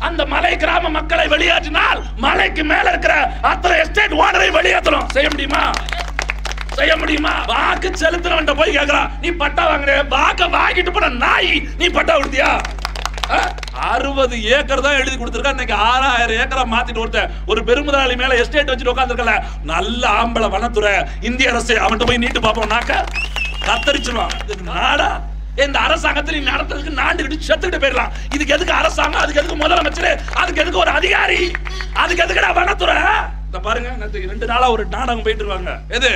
அந்த மலை கிராம மக்களை வெளியேற்றினால் மலைக்கு மேல இருக்கிற அத்தனை எஸ்டேட் ஓனரை வெளியேற்றணும். செய்ய முடியுமா? செய்ய முடியுமா? வாக்கு செலுத்துறவன்ட்ட போய் கேக்குறான், நீ பட்டா வாங்குற, வாக்க வாங்கிட்டு போன நாய், நீ பட்டா கொடுத்தியா? 60 ஏக்கர் தான் எழுதி கொடுத்திருக்கா. இன்னைக்கு 6000 ஏக்கரா மாத்திட்டு ஒருத்தன் ஒரு பெருமுதலாளி மேல எஸ்டேட் வச்சுட்டு உட்கார்ந்திருக்கல. நல்ல ஆம்பளை வனத்துறை இந்திய அரசு அவன்கிட்ட போய் நீட்டு பார்ப்போம், நாக்க கத்தரிச்சிருவான். நாடா இந்த அரசாங்கத்தில் நீ நடத்துறதுக்கு நாண்டுகிட்டு செத்துக்கிட்டு போயிடலாம். இதுக்கு எதுக்கு அரசாங்கம்? அதுக்கு எதுக்கு முதலமைச்சர்? அதுக்கு எதுக்கு ஒரு அதிகாரி? அதுக்கு எதுக்குடா வனத்துறை? இந்த பாருங்க, 2 நாளா ஒரு நாடகம் போயிட்டு இருக்காங்க. எது?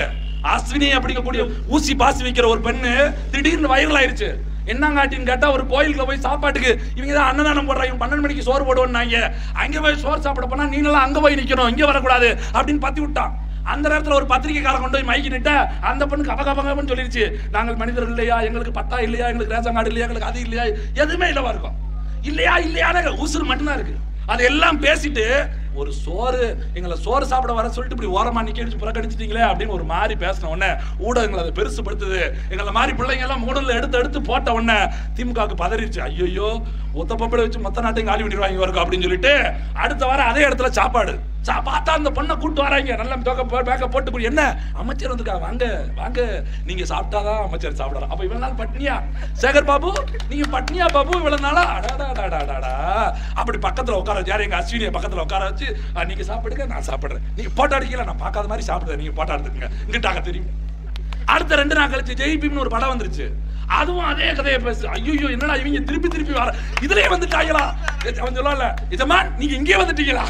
அஸ்வினி அப்படிங்கக்கூடிய ஊசி பாசி வைக்கிற ஒரு பெண்ணு திடீர்னு வைரல் ஆயிருச்சு. என்னங்காட்டின்னு கேட்டா, ஒரு கோயிலுக்குள்ள போய் சாப்பாட்டுக்கு இவங்க தான் அன்னதானம் போடுறாங்க, 12 மணிக்கு சோறு போடுவோம்னாங்க. அங்க போய் சோறு சாப்பிட போனா நீங்களாம் அங்க போய் நிக்கணும், இங்க வரக்கூடாது அப்படின்னு பத்தி விட்டான். அந்த நேரத்தில் ஒரு பத்திரிகைக்காரன் கொண்டு போய் மைக்கு நிட்ட அந்த பொண்ணுக்கு கபகபகன்னு சொல்லிருச்சு, நாங்கள் மனிதர்கள் இல்லையா, எங்களுக்கு பட்டா இல்லையா, எங்களுக்கு ரேஷன் கார்டு இல்லையா, எங்களுக்கு அது இல்லையா, எதுவுமே இல்லவா இருக்கும். இல்லையா இல்லையான உசுறு மட்டும்தான் இருக்கு. அதெல்லாம் பேசிட்டு ஒரு சோறு எங்களை சோறு சாப்பிட வர சொல்லிட்டு இப்படி ஓரமா நிக்க புறக்கணிச்சிட்டீங்களே அப்படின்னு ஒரு மாதிரி பேசின உடனே ஊடகங்கள் அதை பெருசுபடுத்துது. எங்களை மாதிரி பிள்ளைங்க எல்லாம் மூடல்ல எடுத்து போட்ட உடனே திமுகவுக்கு பதறிடுச்சு. ஐயோ ஒத்த பப்பளை வச்சு மொத்த நாட்டையும் காலி பண்ணிடுவாங்க வரும் அப்படின்னு சொல்லிட்டு அடுத்த வாரம் அதே இடத்துல சாப்பாடு பார்த்தா அந்த பொண்ணை கூட்டு வராங்க. நல்ல பேக்க போட்டு, என்ன அமைச்சர் வந்துருக்கா, வாங்க வாங்க, நீங்க சாப்பிட்டாதான் அமைச்சர் சாப்பிடலாம். அப்ப இவ்வளவு நாள் பட்னியா சேகர் பாபு, நீங்க பட்னியா பாபு இவ்வளவு நாளா? அடாடாடாடாடா அப்படி பக்கத்துல உட்கார வச்சு, யார் எங்க அஸ்வினியை பக்கத்துல உட்கார வச்சு, நீங்க சாப்பிடுங்க நான் சாப்பிடுறேன், நீங்க போட்டோ அடிக்கல நான் பார்க்காத மாதிரி சாப்பிடுறேன், நீங்க போட்டோ எடுத்துக்கங்க இங்கிட்டாக தெரியும். அடுத்த 2 நாள் கழிச்சு ஜெய்பீம்னு ஒரு படம் வந்துருச்சு. அதுவும் அதே கதையை பேசு. ஐயோ என்னடா இவங்க திருப்பி வர இதுலயே வந்துட்டாங்களா? அவன் சொல்லல, இதமா நீங்க இங்கே வந்துட்டீங்களா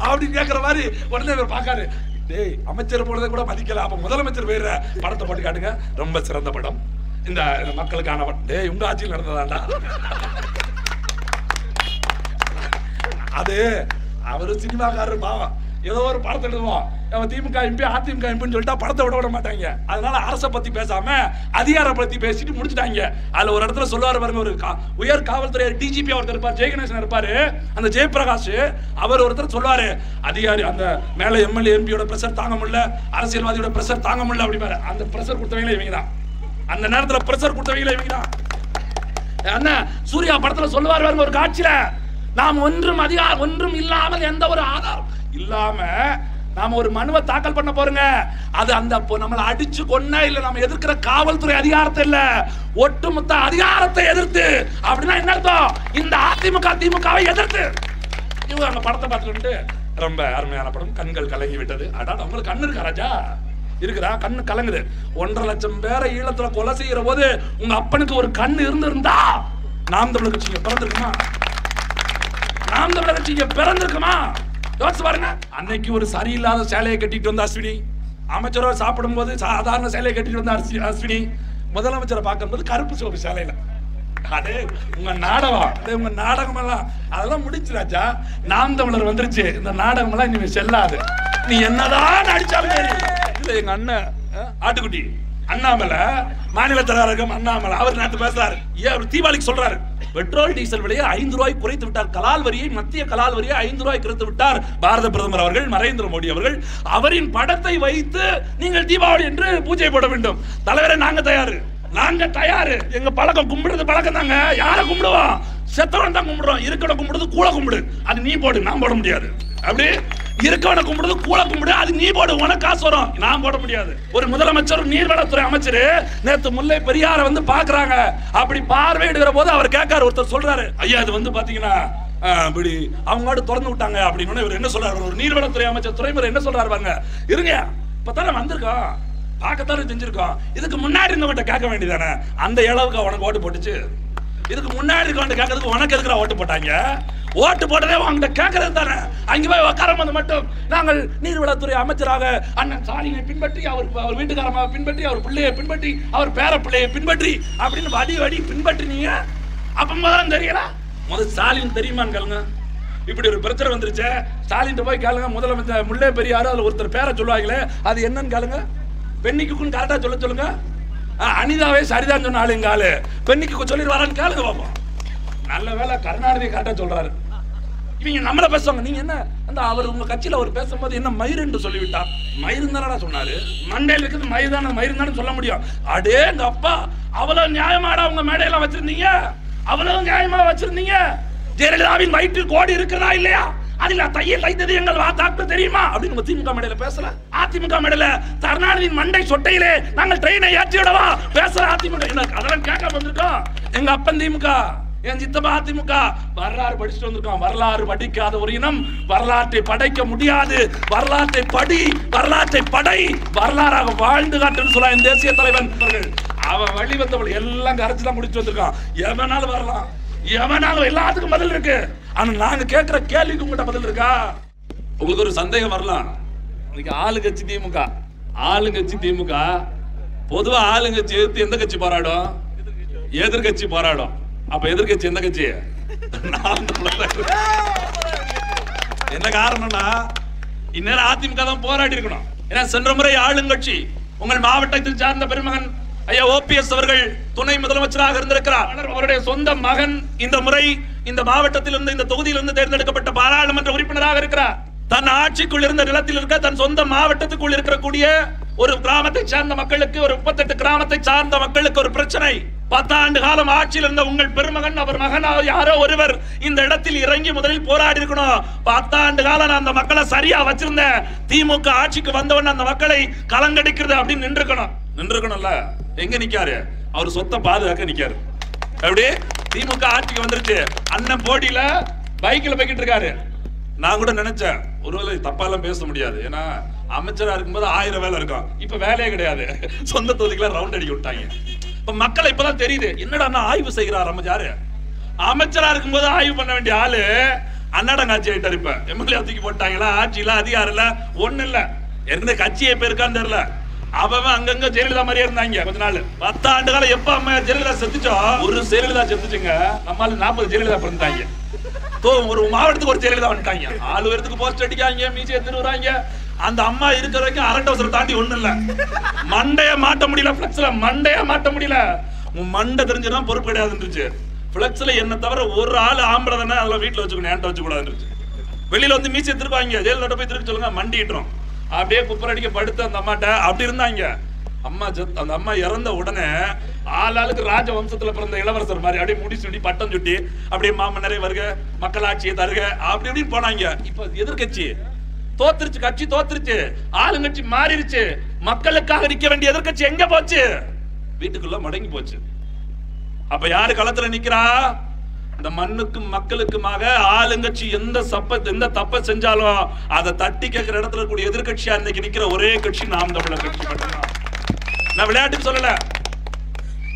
அப்படி கேட்கிற மாதிரி உடனே இவர் பாக்காரு. டேய் அமைச்சர் போனதை கூட மதிக்கல, அப்ப முதலமைச்சர் வேற படத்தை போட்டு காட்டுங்க, ரொம்ப சிறந்த படம், இந்த மக்களுக்கான படம். டேய் உங்க ஆட்சியில் நடந்ததாண்டா அது. அவரு சினிமாக்காரர் பாவம், ஏதோ ஒரு படத்தை எழுதுவோம், திமுக எம்பி அதிமுக எம்பின்னு சொல்லிட்டா படத்தை விட மாட்டாங்க. அதனால அரசை பத்தி பேசாம அதிகார பத்தி பேசிட்டு முடிச்சுட்டாங்க. அதுல ஒரு இடத்துல சொல்லுவாரு பாருங்க, ஒரு உயர் காவல்துறை டிஜிபி ஒருத்தர் இருப்பார், ஜெயகணேசன் இருப்பாரு, அந்த ஜெயபிரகாஷ் அவர் ஒருத்தர் சொல்லுவாரு, அதிகாரி அந்த மேல எம்எல்ஏ எம்பியோட பிரஷர் தாங்க முடியல, அரசியல்வாதியோட பிரஷர் தாங்க முடியல அப்படிப்பாரு. அந்த பிரஷர் கொடுத்தவங்களே இவங்க தான், அந்த நேரத்துல பிரஷர் கொடுத்தவங்களே இவங்க தான். அண்ணா சூர்யா படத்துல சொல்லுவார் பாருங்க, ஒரு காட்சியில நாம் ஒன்றும் இல்லாமல் எந்த ஒரு ஆதாரம் இல்லாம நாம ஒரு மனுவை தாக்கல் பண்ண போறோங்க. அது அந்த நம்மளை அடிச்சு கொன்ன இல்ல நம்ம எதிர்க்கிற காவல்துறை அதிகாரத்தை இல்ல, ஒட்டுமொத்த அதிகாரத்தை எதிர்த்து. அப்படின்னா என்ன அர்த்தம்? இந்த அதிமுக திமுகவை எதிர்த்து. இவங்க அந்த படத்தை பார்த்துட்டு ரொம்ப அருமையான படம், கண்கள் கலங்கி விட்டது. அடாடா உங்களுக்கு கண்ணு இருக்கா ராஜா? இருக்குதா? கண்ணு கலங்குது. 1.5 லட்சம் பேரை ஈழத்துல கொலை செய்யற போது உங்க அப்பனுக்கு ஒரு கண்ணு இருந்திருந்தா நாம் தமிழர் கட்சிங்க பிறந்திருக்குமா? நாம் தமிழர் கட்சிங்க பிறந்திருக்குமா? யோசிச்சு பாருங்க. அன்னைக்கு ஒரு சரியில்லாத சேலையை கட்டிட்டு வந்த அஸ்வினி, அமைச்சரோ சாப்பிடும் போது சாதாரண சேலையை கட்டிட்டு வந்த அஸ்வினி, முதலமைச்சரை பார்க்கும்போது கருப்பு சோப்பு சேலையில. அதே உங்க நாடகம், அதே உங்க நாடகம் எல்லாம் அதெல்லாம் முடிச்சு ராஜா. நாம் தமிழர் வந்துருச்சு, இந்த நாடகம் எல்லாம் இனிமே செல்லாது. நீ என்னதான் அடிச்சாலும் இல்ல. எங்க அண்ணன் ஆட்டுக்குட்டி அண்ணாமலை, மாநில தலைவரகம் அண்ணாமலை, அவர் நேற்று பேசுறாரு, தீபாவளிக்கு சொல்றாரு, பெட்ரோல் டீசல் விலையை 5 ரூபாய் குறைத்து விட்டார், கலால் வரியை, மத்திய கலால் வரியை 5 ரூபாய் குறைத்து விட்டார் பாரத பிரதமர் அவர்கள், நரேந்திர மோடி அவர்கள். அவரின் படத்தை வைத்து நீங்கள் தீபாவளி என்று பூஜை போட வேண்டும். தலைவரை நாங்க தயாரு, எங்க பழக்கம் கும்பிடுறது பழக்கம் தாங்க. யாரை கும்பிடுவோம்? செத்தவன் தான் கும்பிடுறோம். இருக்கவனை கும்பிடுறது கூழ கும்பிடு, அது நீ போடு, நான் போட முடியாது. அப்படி இருக்கவனை கும்பிடுறது கூழ கும்பிடு, அது நீ போடு, உனக்கு காசு வரும், நான் போட முடியாது. ஒரு முதலமைச்சர், நீர்வளத்துறை அமைச்சர் நேத்து முல்லை பெரியாரை வந்து பாக்குறாங்க. அப்படி பார்வையிடுகிற போது அவர் கேட்காரு, ஒருத்தர் சொல்றாரு, ஐயா இது வந்து பாத்தீங்கன்னா இப்படி அவங்க திறந்து விட்டாங்க அப்படின்னு. இவர் என்ன சொல்றாரு, ஒரு நீர்வளத்துறை அமைச்சர் துறைமுறை என்ன சொல்றாரு பாருங்க, இருங்க இப்பதானே வந்திருக்கோம், பார்க்கத்தானே செஞ்சிருக்கோம், இதுக்கு முன்னாடி இருந்தவங்க கேட்க வேண்டியதானே, அந்த அளவுக்கு உனக்கு ஓட்டு போட்டுச்சு, இதுக்கு முன்னாடி இருக்கவங்க கேட்கறதுக்கு உனக்கு எதுக்குற ஓட்டு போட்டாங்க, ஓட்டு போட்டதே அவங்ககிட்ட கேட்கறது தானே. அங்கே போய் உட்காரம் வந்து மட்டும் நாங்கள் நீர்வளத்துறை அமைச்சராக அண்ணன் ஸ்டாலினை பின்பற்றி, அவர் வீட்டுக்காரமாக பின்பற்றி, அவர் பிள்ளையை பின்பற்றி, அவர் பேர பிள்ளையை பின்பற்றி அப்படின்னு வடி பின்பற்றினீங்க. அப்ப முதல்ல தெரியல, முதல் ஸ்டாலின் தெரியுமான்னு கேளுங்க. இப்படி ஒரு பிரச்சனை வந்துருச்சு, ஸ்டாலின் போய் கேளுங்க. முதலமைச்சர் முல்லை பெரியாறு அதுல ஒருத்தர் பேரை சொல்லுவாங்களே, அது என்னன்னு கேளுங்க. பெண்ணிக்குன்னு கரெக்டா சொல்லுங்க. அனிதாவே சரிதான் சொன்ன ஆளு எங்க ஆளு, பெண்ணிக்கு சொல்லிடுவாரான்னு கேளுங்க பாப்போம். நல்ல வேலை கருணாநிதி கரெக்டா சொல்றாரு. இவங்க நம்மள பேசுவாங்க, நீங்க என்ன அந்த அவர் உங்க கட்சியில அவர் பேசும்போது என்ன மயிர் என்று சொல்லிவிட்டார். மயிர் தானடா சொன்னாரு, மண்டையில இருக்குது மயிர் தானே சொல்ல முடியும். அடே எங்க அப்பா, அவ்வளவு நியாயமாடா உங்க மேடையெல்லாம் வச்சிருந்தீங்க, அவ்வளவு நியாயமா வச்சிருந்தீங்க. ஜெயலலிதாவின் வயிற்றில் கோடி இருக்கிறதா இல்லையா? அதில் தையல் தைத்தது எங்கள் வாத்தாக்கு தெரியுமா அப்படின்னு திமுக மேடையில பேசல. அதிமுக மேடையில கருணாநிதியின் மண்டை சொட்டையிலே நாங்கள் ட்ரெயினை ஏற்றி விடவா பேசுற அதிமுக. அதெல்லாம் கேட்க வந்திருக்கோம். எங்க அப்பன் திமுக, என் சித்தப்பா அதிமுக. வரலாறு படிச்சுட்டு வந்திருக்கோம். வரலாறு படிக்காத ஒரு இனம் வரலாற்றை படைக்க முடியாது. வரலாற்றை படி, வரலாற்றை படை, வரலாறாக வாழ்ந்து காட்டுன்னு சொல்ல என் தேசிய தலைவன் அவன் வழி வந்தவள் எல்லாம் கரைச்சு தான் முடிச்சு வந்திருக்கான். எவனாலும் வரலாம், எவனாலும் எல்லாத்துக்கும் பதில் இருக்கு. ஆனா நாங்க கேட்கிற கேள்விக்கு உங்கள்கிட்ட பதில் இருக்கா? உங்களுக்கு ஒரு சந்தேகம் வரலாம். ஆளுங்கட்சி திமுக, ஆளுங்கட்சி திமுக. பொதுவா ஆளுங்கட்சி எதிர்த்து எந்த கட்சி போராடும்? எதிர்கட்சி போராடும். அப்ப எதிர்கட்சி எந்த கட்சி? என்ன காரணம்னா இந்நேரம் அதிமுக தான் போராடி இருக்கணும். ஏன்னா சென்ற முறை ஆளுங்கட்சி உங்கள் மாவட்டத்தில் சார்ந்த பெருமகன் ஐயா ஓபிஎஸ் அவர்கள் துணை முதலமைச்சராக இருந்திருக்கிறார். அவருடைய சொந்த மகன் இந்த முறை இந்த மாவட்டத்திலிருந்து, இந்த தொகுதியிலிருந்து தேர்ந்தெடுக்கப்பட்ட பாராளுமன்ற உறுப்பினராக இருக்கிறார். தன் ஆட்சிக்குள் இருந்த நிலத்தில் இருக்க, தன் சொந்த மாவட்டத்துக்குள் இருக்கக்கூடிய ஒரு கிராமத்தை சார்ந்த மக்களுக்கு, ஒரு 38 கிராமத்தை சார்ந்த மக்களுக்கு ஒரு பிரச்சனை. 10 ஆண்டு காலம் ஆட்சியில் இருந்த உங்கள் பெருமகன், அவர் மகன் யாரோ ஒருவர் இந்த இடத்தில் இறங்கி முதலில் போராடி இருக்கணும். 10 ஆண்டு காலம் நான் அந்த மக்களை சரியா வச்சிருந்தேன், திமுக ஆட்சிக்கு வந்தவன் அந்த மக்களை கலங்கடிக்கிறது அப்படின்னு நின்றுக்கணும்ல. எங்க நிக்காரு? அவர் சொத்தை பாதுகாக்க நிக்காரு. எப்படி திமுக ஆட்சிக்கு வந்துருச்சு, அண்ணன் போட்டியில பைக்ல போய்கிட்டு இருக்காரு. நான் கூட நினைச்சேன் ஒருவேளை தப்பா எல்லாம் பேச முடியாது, ஏன்னா அமைச்சரா இருக்கும்போது 1000 வேலை இருக்கும். இப்ப வேலையே கிடையாது, சொந்த தொகுதிக்குள்ள ரவுண்ட் அடிக்க விட்டாங்க. இப்ப மக்கள் இப்பதான் தெரியுது, என்னடா ஆய்வு செய்கிறார் அமைச்சாரு. அமைச்சரா இருக்கும்போது ஆய்வு பண்ண வேண்டிய ஆளு அண்ணாடங்காட்சி ஆயிட்டாரு. இப்ப எம்எல்ஏ தூக்கி போட்டாங்களா, ஆட்சியில அதிகாரம் இல்ல, ஒண்ணு இல்ல. ஏற்கனவே கட்சியை பேருக்கான்னு தெரியல, அவன் அங்கங்க ஜெயலலிதா மாதிரியே இருந்தாங்க கொஞ்ச நாள். 10 ஆண்டு காலம் எப்ப அம்மா ஜெயலலிதா செத்துச்சோ, ஒரு ஜெயலலிதா செத்துச்சுங்க, நம்மால 40 ஜெயலலிதா பிறந்தாங்க. ஒரு மாவட்டத்துக்கு ஒரு ஜெயலலிதா வந்துட்டாங்க. 4 பேருக்கு போஸ்ட் அடிக்காங்க, மீசையை திருவுறாங்க. அந்த அம்மா இருக்கிற வரைக்கும் அரண்டவசரம் தாண்டி ஒண்ணு இல்ல. மண்டைய மாட்ட முடியல, பிளக்ஸ்ல மண்டைய மாட்ட முடியல. உன் மண்டை தெரிஞ்சுதான் பொறுப்பு கிடையாதுன்னுச்சு. பிளக்ஸ்ல என்ன தவிர ஒரு ஆள் ஆம்பளை தானே, அதெல்லாம் வீட்டுல வச்சுக்கணும், ஏன்ட்ட வச்சு கூடாதுன்னு. வெளியில வந்து மீசையை திருப்பாங்க, ஜெயலலிதா போய் திருப்பி சொல்லுங்க மண்டிட்டுரும். அப்படியே குப்பர் அடிக்க படுத்து அந்த அம்மாட்ட அப்படி இருந்தாங்க. அந்த அம்மா இறந்த உடனே ஆளாளுக்கு ராஜ வம்சத்துல பிறந்த இளவரசர் மாதிரி அப்படியே முடி சுண்டி பட்டம் சுட்டி அப்படியே மாமன்னரே வருக, மக்களாட்சியை தருக, அப்படி இப்படின்னு போனாங்க. இப்ப எதிர்கட்சி தோத்துருச்சு, கட்சி தோத்துருச்சு, ஆளுங்கட்சி மாறிடுச்சு. மக்களுக்காக நிக்க வேண்டிய எதிர்கட்சி எங்க போச்சு? வீட்டுக்குள்ள மடங்கி போச்சு. அப்ப யாரு களத்துல நிக்கிறா? இந்த மண்ணுக்கும் மக்களுக்குமாக ஆளுங்கட்சி எந்த தப்ப செஞ்சாலும் அதை தட்டி கேட்கிற இடத்துல கூடிய எதிர்கட்சியா இன்னைக்கு நிக்கிற ஒரே கட்சி நாம் தமிழர் கட்சி மட்டும்தான். நான் விளையாட்டுக்கு சொல்லல,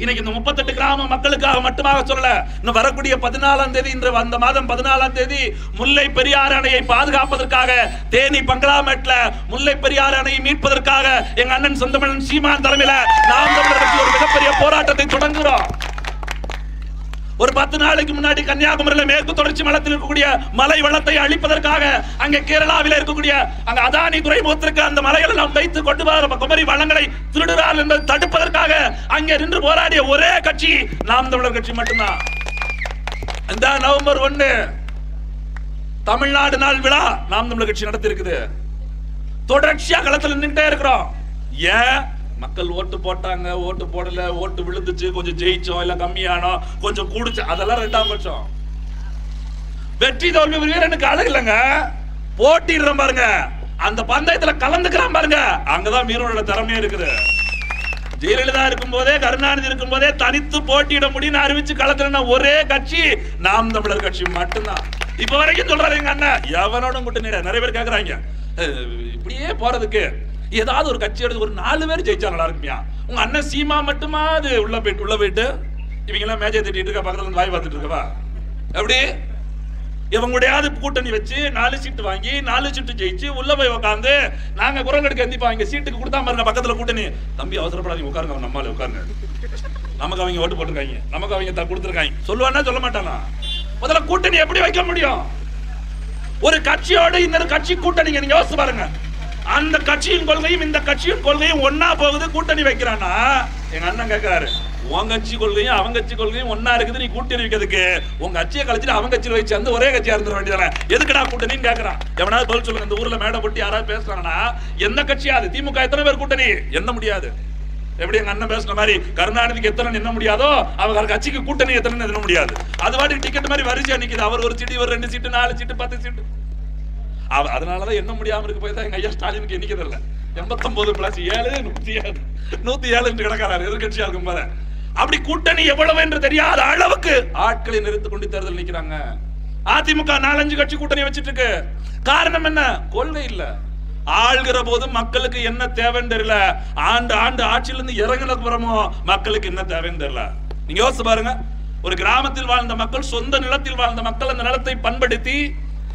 இன்னைக்கு இந்த 38 கிராம மக்களுக்காக மட்டுமாக சொல்லல. இன்னும் வரக்கூடிய 14ஆம் தேதி, இன்று அந்த மாதம் 14ஆம் தேதி முல்லை பெரியாறு அணையை பாதுகாப்பதற்காக தேனி பங்களாமேட்ல முல்லை பெரியாறு அணையை மீட்பதற்காக எங்க அண்ணன் சொந்தமன் சீமான் தலைமையில நாம் தமிழர் கட்சி ஒரு மிகப்பெரிய போராட்டத்தை தொடங்குகிறோம். ஒரு 10 நாளைக்கு முன்னாடி கன்னியாகுமரியில மேற்கு தொடர்ச்சி மலத்தில் இருக்கக்கூடிய மலை வளத்தை அழிப்பதற்காக, அங்க கேரளாவில் இருக்கக்கூடிய அங்க அதானி துறைமுகத்திற்கு அந்த மலைகளை நாம் வைத்து கொண்டு வர குமரி வளங்களை திருடுறார் என்பதை தடுப்பதற்காக அங்கே நின்று போராடிய ஒரே கட்சி நாம் தமிழர் கட்சி மட்டும்தான். இந்த நவம்பர் 1 தமிழ்நாடு நாள் விழா நாம் தமிழர் கட்சி நடத்தி இருக்குது. தொடர்ச்சியா களத்தில் நின்றுட்டே இருக்கிறோம். ஏன்? மக்கள் ஓட்டு போட்டாங்க, ஓட்டு போடல, ஓட்டு விழுந்துச்சு, கொஞ்சம் ஜெயிச்சோம், இல்ல கம்மியானோ, கொஞ்சம் கூடுச்சு, அதெல்லாம் 2ஆம் பட்சம். வெற்றி தோல்வி வீரனுக்கு அழகு இல்லைங்க, போட்டிடுறோம் பாருங்க, அந்த பந்தயத்துல கலந்துக்கிறான் பாருங்க, அங்கதான் வீரனோட திறமையே இருக்குது. ஜெயலலிதா இருக்கும் போதே, கருணாநிதி இருக்கும் போதே தனித்து போட்டியிட முடியும்னு அறிவிச்சு களத்துல ஒரே கட்சி நாம் தமிழர் கட்சி மட்டும்தான். இப்ப வரைக்கும் சொல்றாரு எங்க அண்ணன், எவனோட கூட்டணி. நிறைய பேர் கேக்குறாங்க, இப்படியே போறதுக்கு ஏதாவது ஒரு கட்சி எடுத்து ஒரு 4 பேர் ஜெயிச்சா நல்லா இருக்குமியா? உங்க அண்ணன் சீமா மட்டுமா அது உள்ள போயிட்டு இவங்க எல்லாம் மேஜை தட்டிட்டு இருக்க, பக்கத்துல இருந்து வாய் பார்த்துட்டு இருக்கவா? எப்படி இவங்களுடையாவது கூட்டணி வச்சு 4 சீட்டு வாங்கி 4 சீட்டு ஜெயிச்சு உள்ள போய் உட்காந்து நாங்க குரல் எடுக்க எந்திப்பாங்க. சீட்டுக்கு கொடுத்தா பாருங்க பக்கத்துல கூட்டணி, தம்பி அவசரப்படாதீங்க, உட்காருங்க, நம்மளால உட்காருங்க, நமக்கு அவங்க ஓட்டு போட்டுருக்காங்க, நமக்கு அவங்க கொடுத்துருக்காங்க சொல்லுவானா சொல்ல மாட்டானா? முதல்ல கூட்டணி எப்படி வைக்க முடியும்? ஒரு கட்சியோட இன்னொரு கட்சி கூட்டணிங்க, நீங்க யோசிச்சு பாருங்க. அந்த கட்சியின் கொள்கையும் இந்த கட்சியின் கொள்கையும் ஒன்னா போகுது, கூட்டணி வைக்கிறானா? எங்க அண்ணன் கேட்கிறாரு, உன் கட்சி கொள்கையும் அவங்க கட்சி கொள்கையும் ஒன்னா இருக்குது, நீ கூட்டணி வைக்கிறதுக்கு உங்க கட்சியை கழிச்சுட்டு அவங்க கட்சியில் வச்சு அந்த ஒரே கட்சியா இருந்துட வேண்டியதானே, எதுக்குடா கூட்டணின்னு கேட்கறான். எவனாவது பதில் சொல்லுங்க. இந்த ஊர்ல மேடை போட்டு யாராவது பேசுறாங்கன்னா எந்த கட்சியா அது? திமுக எத்தனை பேர் கூட்டணி? எண்ண முடியாது. எப்படி எங்க அண்ணன் பேசுன மாதிரி கருணாநிதிக்கு எத்தனை எண்ண முடியாதோ அவங்க கட்சிக்கு கூட்டணி எத்தனை எண்ண முடியாது. அது வாட்டி டிக்கெட் மாதிரி வரிசையா நிக்குது. அவர் ஒரு சீட்டு, இவர் 2 சீட்டு, 4 சீட்டு, 10 சீட்டு. அதனாலதான் எண்ண முடியாம இருக்கு போய் தான் எங்க ஐயா ஸ்டாலினுக்கு எண்ணிக்கிறது இல்ல. 89 + 7 107 என்று கிடக்கிறார் எதிர்கட்சியா இருக்கும் போது. அப்படி கூட்டணி எவ்வளவு என்று தெரியாத அளவுக்கு ஆட்களை நிறுத்திக் கொண்டு தேர்தல் நிக்கிறாங்க. அதிமுக 4-5 கட்சி கூட்டணி வச்சிட்டு இருக்கு. காரணம் என்ன? கொள்கை இல்ல. ஆள்கிற போது மக்களுக்கு என்ன தேவைன்னு தெரியல. ஆண்டு ஆட்சியில இருந்து இறங்கின அப்புறமோ மக்களுக்கு என்ன தேவைன்னு தெரியல. நீங்க யோசிச்சு பாருங்க. ஒரு கிராமத்தில் வாழ்ந்த மக்கள், சொந்த நிலத்தில் வாழ்ந்த மக்கள் அந்த நிலத்தை பண்படுத்தி,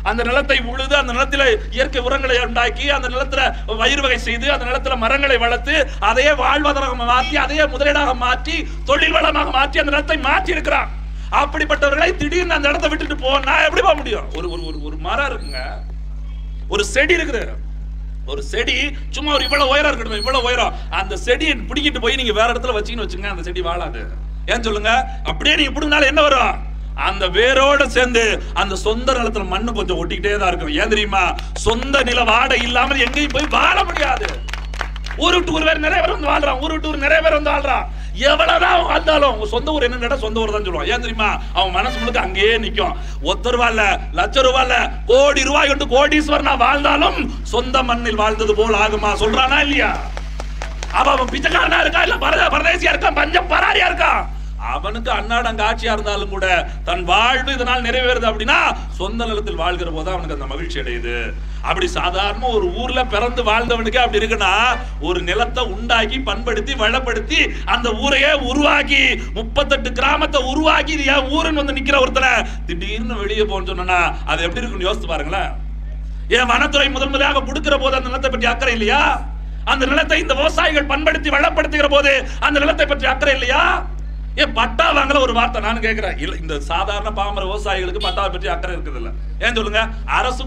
அந்த நிலத்தை உழுது, அந்த நிலத்தில இயற்கை உரங்களை உண்டாக்கி, அந்த நிலத்துல பயிர் வகை செய்து, அந்த நிலத்துல மரங்களை வளர்த்து, அதையே வாழ்வாதாரமாக மாற்றி, அதையே முதலீடாக மாற்றி, தொழில் வளமாக மாற்றி அந்த நிலத்தை மாற்றி இருக்கிறான். அப்படிப்பட்டவர்களை திடீர்னு அந்த இடத்தை விட்டுட்டு போனா எப்படி போக முடியும்? ஒரு மரம் இருக்குங்க, ஒரு செடி இருக்குது. ஒரு செடி சும்மா ஒரு இவ்வளவு உயரம் இருக்கணும், இவ்வளவு உயரம். அந்த செடியை பிடிக்கிட்டு போய் நீங்க வேற இடத்துல வச்சீங்கன்னு வச்சுங்க, அந்த செடி வாழாது. ஏன் சொல்லுங்க? அப்படியே நீங்க பிடினால என்ன வரும்? அந்த வேரோட சேர்ந்து அந்த சொந்த நிலத்துல மண்ணு கொஞ்சம் ஒட்டிக்கிட்டே தான் இருக்கும். ஏன் தெரியுமா? சொந்த நில வாடை இல்லாமல் எங்கேயும் போய் வாழ முடியாது. ஊரு விட்டு ஊர் வேற நிறைய பேர் வந்து வாழ்றான், ஊரு விட்டு ஊர் நிறைய பேர் வந்து வாழ்றான். எவ்வளவுதான் வாழ்ந்தாலும் சொந்த ஊர் என்ன சொந்த ஊர் தான் சொல்லுவான். ஏன் தெரியுமா? அவன் மனசு முழுக்க அங்கேயே நிக்கும். 1 ரூபா இல்ல, லட்ச ரூபா இல்ல, கோடி ரூபாய் கொண்டு கோடீஸ்வரனா வாழ்ந்தாலும் சொந்த மண்ணில் வாழ்ந்தது போல் ஆகுமா? சொல்றானா இல்லையா? அவன் பிச்சைக்காரனா இருக்கா, இல்ல பரதேசியா இருக்கான், பஞ்சம் பராரியா இருக்கான், அவனுக்கு அன்னாடம் காட்சியா இருந்தாலும் கூட தன் வாழ்வு இதனால் நிறைவேறுது அப்படின்னா சொந்த நிலத்தில் வாழ்கிற போது அவனுக்கு அந்த மகிழ்ச்சி அடையுது. அப்படி சாதாரண ஒரு ஊர்ல பிறந்து வாழ்ந்தவனுக்கு அப்படி இருக்குன்னா, ஒரு நிலத்தை உண்டாக்கி பண்படுத்தி வளப்படுத்தி அந்த ஊரையே உருவாக்கி 38 கிராமத்தை உருவாக்கி இது ஏன் ஊருன்னு வந்து நிக்கிற ஒருத்தனை திடீர்னு வெளியே போன்னு சொன்னா அது எப்படி இருக்குன்னு யோசித்து பாருங்களேன். ஏன் வனத்துறை முதன்முறையாக கொடுக்கிற போது அந்த நிலத்தை பற்றி அக்கறை இல்லையா? அந்த நிலத்தை இந்த விவசாயிகள் பண்படுத்தி வளப்படுத்துகிற போது அந்த நிலத்தை பற்றி அக்கறை இல்லையா? ஏன் பட்டா வாங்கல ஒரு வார்த்தை நான் கேட்கிறேன். இல்ல, இந்த சாதாரண பாமர விவசாயிகளுக்கு பட்டாவை பற்றி அக்கறை இருக்குது இல்ல? ஏன் சொல்லுங்க? அரசு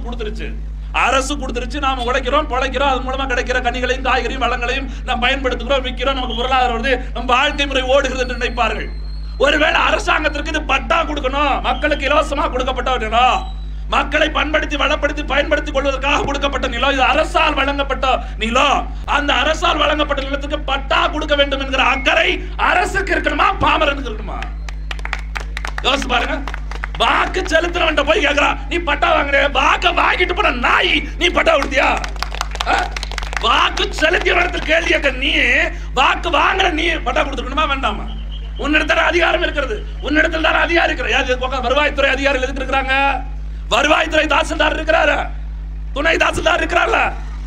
கொடுத்துருச்சு, நாம உழைக்கிறோம், பொழைக்கிறோம், அது மூலமா கிடைக்கிற கனிகளையும் காய்கறியும் வளங்களையும் நாம் பயன்படுத்துகிறோம், விற்கிறோம், நமக்கு பொருளாதாரம் வருது, நம்ம வாழ்க்கை முறை ஓடுகிறது என்று நினைப்பார்கள். ஒருவேளை அரசாங்கத்திற்கு இது பட்டா கொடுக்கணும், மக்களுக்கு இலவசமா கொடுக்கப்பட்ட நிலம், மக்களை பண்படுத்தி வளப்படுத்தி பயன்படுத்திக் கொள்வதற்காக கொடுக்கப்பட்ட நிலம், இது அரசால் வழங்கப்பட்ட நிலம். அந்த அரசால் வழங்கப்பட்ட நிலத்துக்கு பட்டா கொடுக்க வேண்டும் என்கிற அக்கறை அரசுக்கு இருக்கணுமா, பாமரனுக்கு இருக்கணுமா? யோசிச்சு பாருங்க. வாக்கு செலுத்துறவன் போய் கேக்குறான், நீ பட்டா வாங்குற, வாக்க வாங்கிட்டு போன நாய், நீ பட்டா கொடுத்தியா? வாக்கு செலுத்தியவனத்தில் கேள்வி கேட்க நீ, வாக்கு வாங்குற நீ பட்டா கொடுத்துக்கணுமா வேண்டாமா? உன்னிடத்துல அதிகாரம் இருக்கிறது, உன்னிடத்தில் தான் அதிகாரம் இருக்கிற. வருவாய்த்துறை அதிகாரிகள் எதுக்கு இருக்கிறாங்க? வருவாய்த்துறை தாசில்தார் இருக்கிறாரு, துணை தாசில்தார் இருக்கிறாங்க,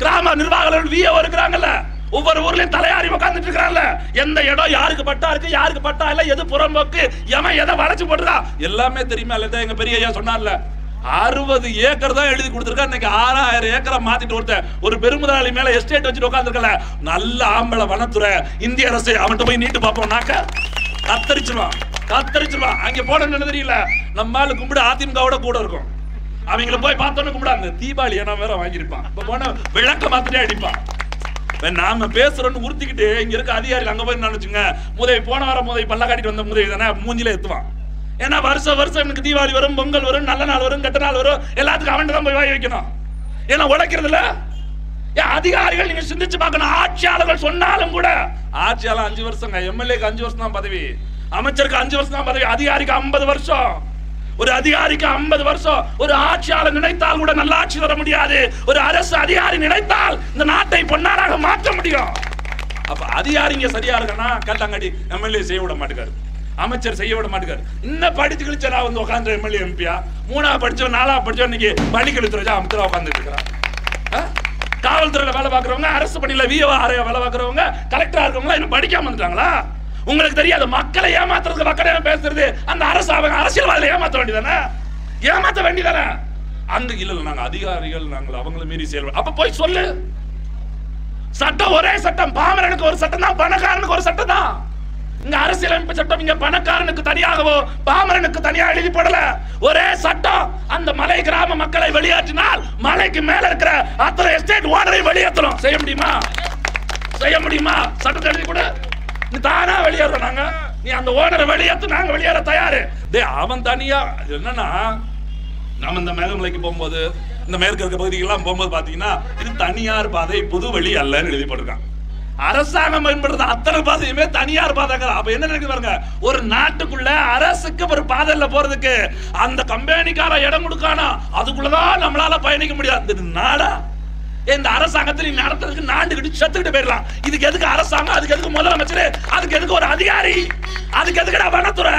கிராம நிர்வாகிகள் விஏஓ இருக்கிறாங்கல்ல, ஒவ்வொரு ஊர்லயும் தலையாரி உட்கார்ந்துட்டு இருக்காங்கல்ல. எந்த இடம் யாருக்கு பட்டா இருக்கு, யாருக்கு பட்டா இல்ல, எது புறம்போக்கு, எவன் எதை வளைச்சு போட்டுறா எல்லாமே தெரியுமா? இல்ல எங்க பெரிய ஐயா சொன்னார்ல, 60 ஏக்கர் தான் எழுதி கொடுத்துருக்கா. இன்னைக்கு 6000 ஏக்கரை மாத்திட்டு ஒருத்தன் ஒரு பெருமுதலாளி மேல எஸ்டேட் வச்சுட்டு உட்கார்ந்துருக்கல. நல்ல ஆம்பளை வனத்துறை இந்திய அரசு அவன்கிட்ட போய் நீட்டு பார்ப்போம்னாக்க கத்தரிச்சிருவான். அங்க போன தெரியல, நம்மால கும்பிடு அதிமுகவோட கூட இருக்கும். அவங்கள போய் பார்த்தோன்னு கும்பிடாங்க. தீபாவளி ஏன்னா வேற வாங்கியிருப்பான், இப்ப போன விளக்க மாத்திட்டே அடிப்பான். நாம பேசுறோம்னு உறுத்திக்கிட்டு இங்க இருக்க அதிகாரிகள் அங்க போய் நினைச்சுங்க, முதவி போன வாரம் முதவி பல்ல காட்டிட்டு வந்த முதவி தானே மூஞ்சில எத்துவான். ஏன்னா வருஷம் எனக்கு தீபாவளி வரும், பொங்கல் வரும், நல்ல நாள் வரும், கெட்ட நாள் வரும், எல்லாத்துக்கும் அவன்கிட்ட தான் போய் வாங்கி வைக்கணும். ஏன்னா உழைக்கிறது இல்ல. அதிகாரிகள் நீங்க சிந்திச்சு பார்க்கணும். ஆட்சியாளர்கள் சொன்னாலும் கூட, ஆட்சியாளர் 5 வருஷங்க, எம்எல்ஏக்கு 5 வருஷம் தான் பதவி, அமைச்சருக்கு 5 வருஷம் தான் பதவி, அதிகாரிக்கு 50 வருஷம். ஒரு அதிகாரிக்கு 50 வருஷம். ஒரு ஆட்சியாளர் நினைத்தால் கூட நல்ல ஆட்சி தர முடியாது. ஒரு அரசு அதிகாரி நினைத்தால் இந்த நாட்டை பொன்னாராக மாற்ற முடியும். அப்ப அதிகாரிங்க சரியா இருக்கனா கேட்டாங்கடி எம்எல்ஏ செய்ய விட மாட்டேங்காரு, அமைச்சர் செய்ய விட மாட்டேங்காரு. இன்னும் படிச்சு கழிச்சா வந்து உட்காந்து எம்எல்ஏ எம்பியா, 3ஆவது படிச்சவன் 4ஆவது படிச்சவன் இன்னைக்கு பள்ளி கழித்துறை அமைச்சரா உட்காந்துட்டு இருக்கிறான். காவல்துறையில வேலை பார்க்கறவங்க, அரசு பணியில விஏஓ வேலை பார்க்கறவங்க, கலெக்டரா இருக்கவங்க இன்னும் படிக்காம வந்துட்டாங்களா? உங்களுக்கு தெரியாது. மக்களை ஏமாத்துறதுக்கு மக்களை பேசுறது அந்த அரசு, அவங்க அரசியல்வாதிகளை ஏமாத்த வேண்டியதானே? அங்க இல்ல நாங்க அதிகாரிகள், நாங்கள் அவங்களை மீறி செயல்பட. அப்ப போய் சொல்லு. சட்டம் ஒரே சட்டம், பாமரனுக்கு ஒரு சட்டம் தான், பணக்காரனுக்கு ஒரு சட்டம் தான். இங்க அரசியலமைப்பு சட்டம் இங்க பணக்காரனுக்கு தனியாகவோ பாமரனுக்கு தனியா எழுதி போடல. ஒரே சட்டம். அந்த மலை கிராம மக்களை வெளியேற்றினால் மலைக்கு மேல இருக்கிற அத்தனை எஸ்டேட் ஓனரை வெளியேற்றணும். செய்ய முடியுமா? சட்டத்தை எழுதி கூட தானா வெளியேறோம் நாங்க. நீ அந்த ஓனரை வெளியேற்று, நாங்க வெளியேற தயாரு. அவன் தனியா என்னன்னா, நம்ம இந்த மேகமலைக்கு போகும்போது, இந்த மேற்கு இருக்க பகுதிகள்லாம் போகும்போது பாத்தீங்கன்னா இது தனியார் பாதை, பொது வழி அல்லன்னு எழுதி போட்டிருக்கான். அரசாங்கம் பயன்படுத்த அத்தனை பாதையுமே தனியார் பாதைங்க. அப்ப என்ன நினைக்குது பாருங்க, ஒரு நாட்டுக்குள்ள அரசுக்கு ஒரு பாதையில போறதுக்கு அந்த கம்பெனிக்கார இடம் கொடுக்கானா, அதுக்குள்ளதான் நம்மளால பயணிக்க முடியாது. நாடா இந்த அரசாங்கத்தில் நடத்துறதுக்கு நாண்டுகிட்டு செத்துக்கிட்டு போயிடலாம். இதுக்கு எதுக்கு அரசாங்கம், அதுக்கு எதுக்கு முதலமைச்சர், அதுக்கு எதுக்கு ஒரு அதிகாரி, அதுக்கு எதுக்குடா வனத்துறை?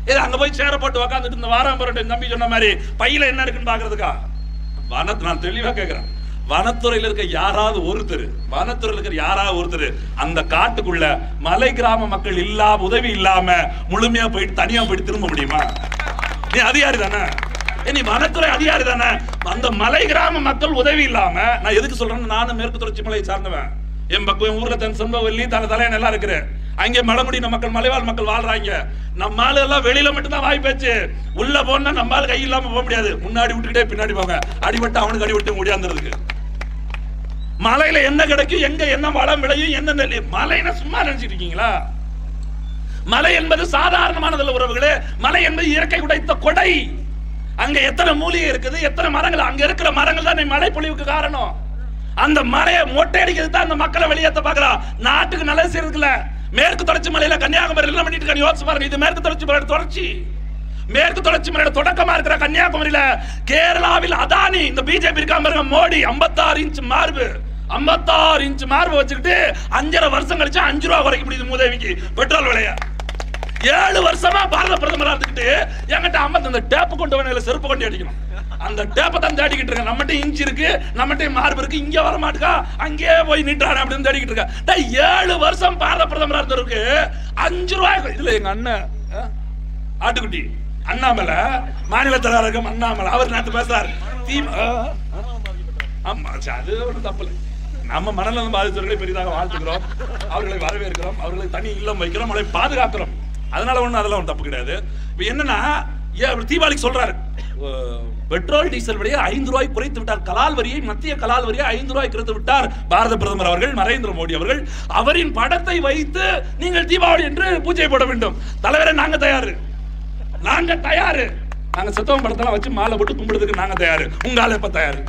இது அங்க போய் சேர போட்டு உக்காந்துட்டு இந்த வாரம் நம்பி சொன்ன மாதிரி பையில என்ன இருக்குன்னு பாக்குறதுக்கா? நான் தெளிவா கேட்கிறேன், வனத்துறையில் இருக்க யாராவது ஒருத்தர், வனத்துறையில் இருக்கிற யாராவது ஒருத்தர் அந்த காட்டுக்குள்ள மலை கிராம மக்கள் இல்லாம உதவி இல்லாம முழுமையா போயிட்டு தனியா போயிட்டு திரும்ப முடியுமா? நீ அதிகாரி தானே, நீ வனத்துறை அதிகாரி தானே. அந்த மலை கிராம மக்கள் உதவி இல்லாம, நான் எதுக்கு சொல்றேன்னு, நானும் மேற்கு தொடர்ச்சி மலையை சார்ந்தவன். என் பக்கம் ஊர்ல தன் செம்பவல்லி தலையன் எல்லாம் இருக்கிறேன். அங்கே மலைமுடியின மக்கள் மலைவாழ் மக்கள் வாழ்றாங்க. நம்ம ஆளு எல்லாம் வெளியில மட்டும் தான் வாய் பேச்சு, உள்ள போனா நம்ம ஆளு கை இல்லாம போக முடியாது. முன்னாடி விட்டுக்கிட்டே பின்னாடி போங்க, அடிபட்டு அவனுக்கு அடிபட்டு முடியாந்துருக்கு. மலையில என்ன கிடைக்கும், எங்க என்ன வளம் விளையும், என்ன நெல், மலைன்னா சும்மா நினைச்சிட்டு இருக்கீங்களா? மலை என்பது சாதாரணமானதில்ல உறவுகளே. மலை என்பது இயற்கை உடைத்த கொடை. அங்க எத்தனை மூலிகை இருக்குது, எத்தனை மரங்கள், அங்க இருக்கிற மரங்கள் தான் மழை பொழிவுக்கு காரணம். அந்த மலையை மொட்டை அடிக்கிறது தான் அந்த மக்களை வெளியேற்ற பாக்குறான். நாட்டுக்கு நல்லது செய்யறதுல மேற்கு தொடர்ச்சி மலையில கன்னியாகுமரி எல்லாம் பண்ணிட்டு இருக்காங்க. யோசிச்சு பாருங்க, இது மேற்கு தொடர்ச்சி மலையோட தொடர்ச்சி. மேற்கு தொடர்ச்சி மலையோட தொடக்கமா இருக்கிற கன்னியாகுமரியில கேரளாவில் அதானி, இந்த பிஜேபி இருக்கா பாருங்க, மோடி 56 இன்ச் மார்பு, 56 இன்ச் மார்பு வச்சுக்கிட்டு 5.5 வருஷம் கழிச்சு 5 ரூபா குறைக்க முடியுது மூதேவிக்கு பெட்ரோல் விலைய. 7 வருஷமா பாரத பிரதமரா இருந்துக்கிட்டு என்கிட்ட 50 அந்த டேப்பு கொண்டு வந்து செருப்பு கொண்டு அடிக்கணும். அந்த டேப்பை தான் தேடிக்கிட்டு இருக்க. நம்மகிட்ட இன்ச் இருக்கு, நம்மகிட்ட மார்பு இருக்கு, இங்க வர மாட்டுக்கா, அங்கே போய் நின்றாரு அப்படின்னு தேடிக்கிட்டு இருக்க. 7 வருஷம் பாரத பிரதமரா இருந்தவருக்கு 5 ரூபாய். இதுல எங்க அண்ணன் ஆட்டுக்குட்டி அண்ணாமலை, மாநில தலைவர் அண்ணாமலை, அவர் நேற்று பேசுறாரு. ஆமா, அது ஒரு தப்பு இல்லை. நம்ம மனநலம் பாதித்தவர்களை பெரிதாக வாழ்த்துக்கிறோம், அவர்களை வரவேற்கிறோம், அவர்களுக்கு தனி இல்லம் வைக்கிறோம், அவர்களை பாதுகாக்கிறோம். அதனால ஒண்ணு அதெல்லாம் ஒன்றும் தப்பு கிடையாது. இப்ப என்னன்னா, தீபாவளிக்கு சொல்றாரு, பெட்ரோல் டீசல் விலையை 5 ரூபாய் குறைத்து விட்டார். கலால் வரியை, மத்திய கலால் வரியை 5 ரூபாய் குறைத்து விட்டார் பாரத பிரதமர் அவர்கள், நரேந்திர மோடி அவர்கள். அவரின் படத்தை வைத்து நீங்கள் தீபாவளி என்று பூஜை போட வேண்டும். தலைவரை நாங்க தயாரு, நாங்க தயாரு. நாங்க செத்தவன் படத்தெல்லாம் வச்சு மாலை போட்டு கும்பிடுறதுக்கு நாங்க தயாரு. உங்க ஆளு எப்ப தயாரு?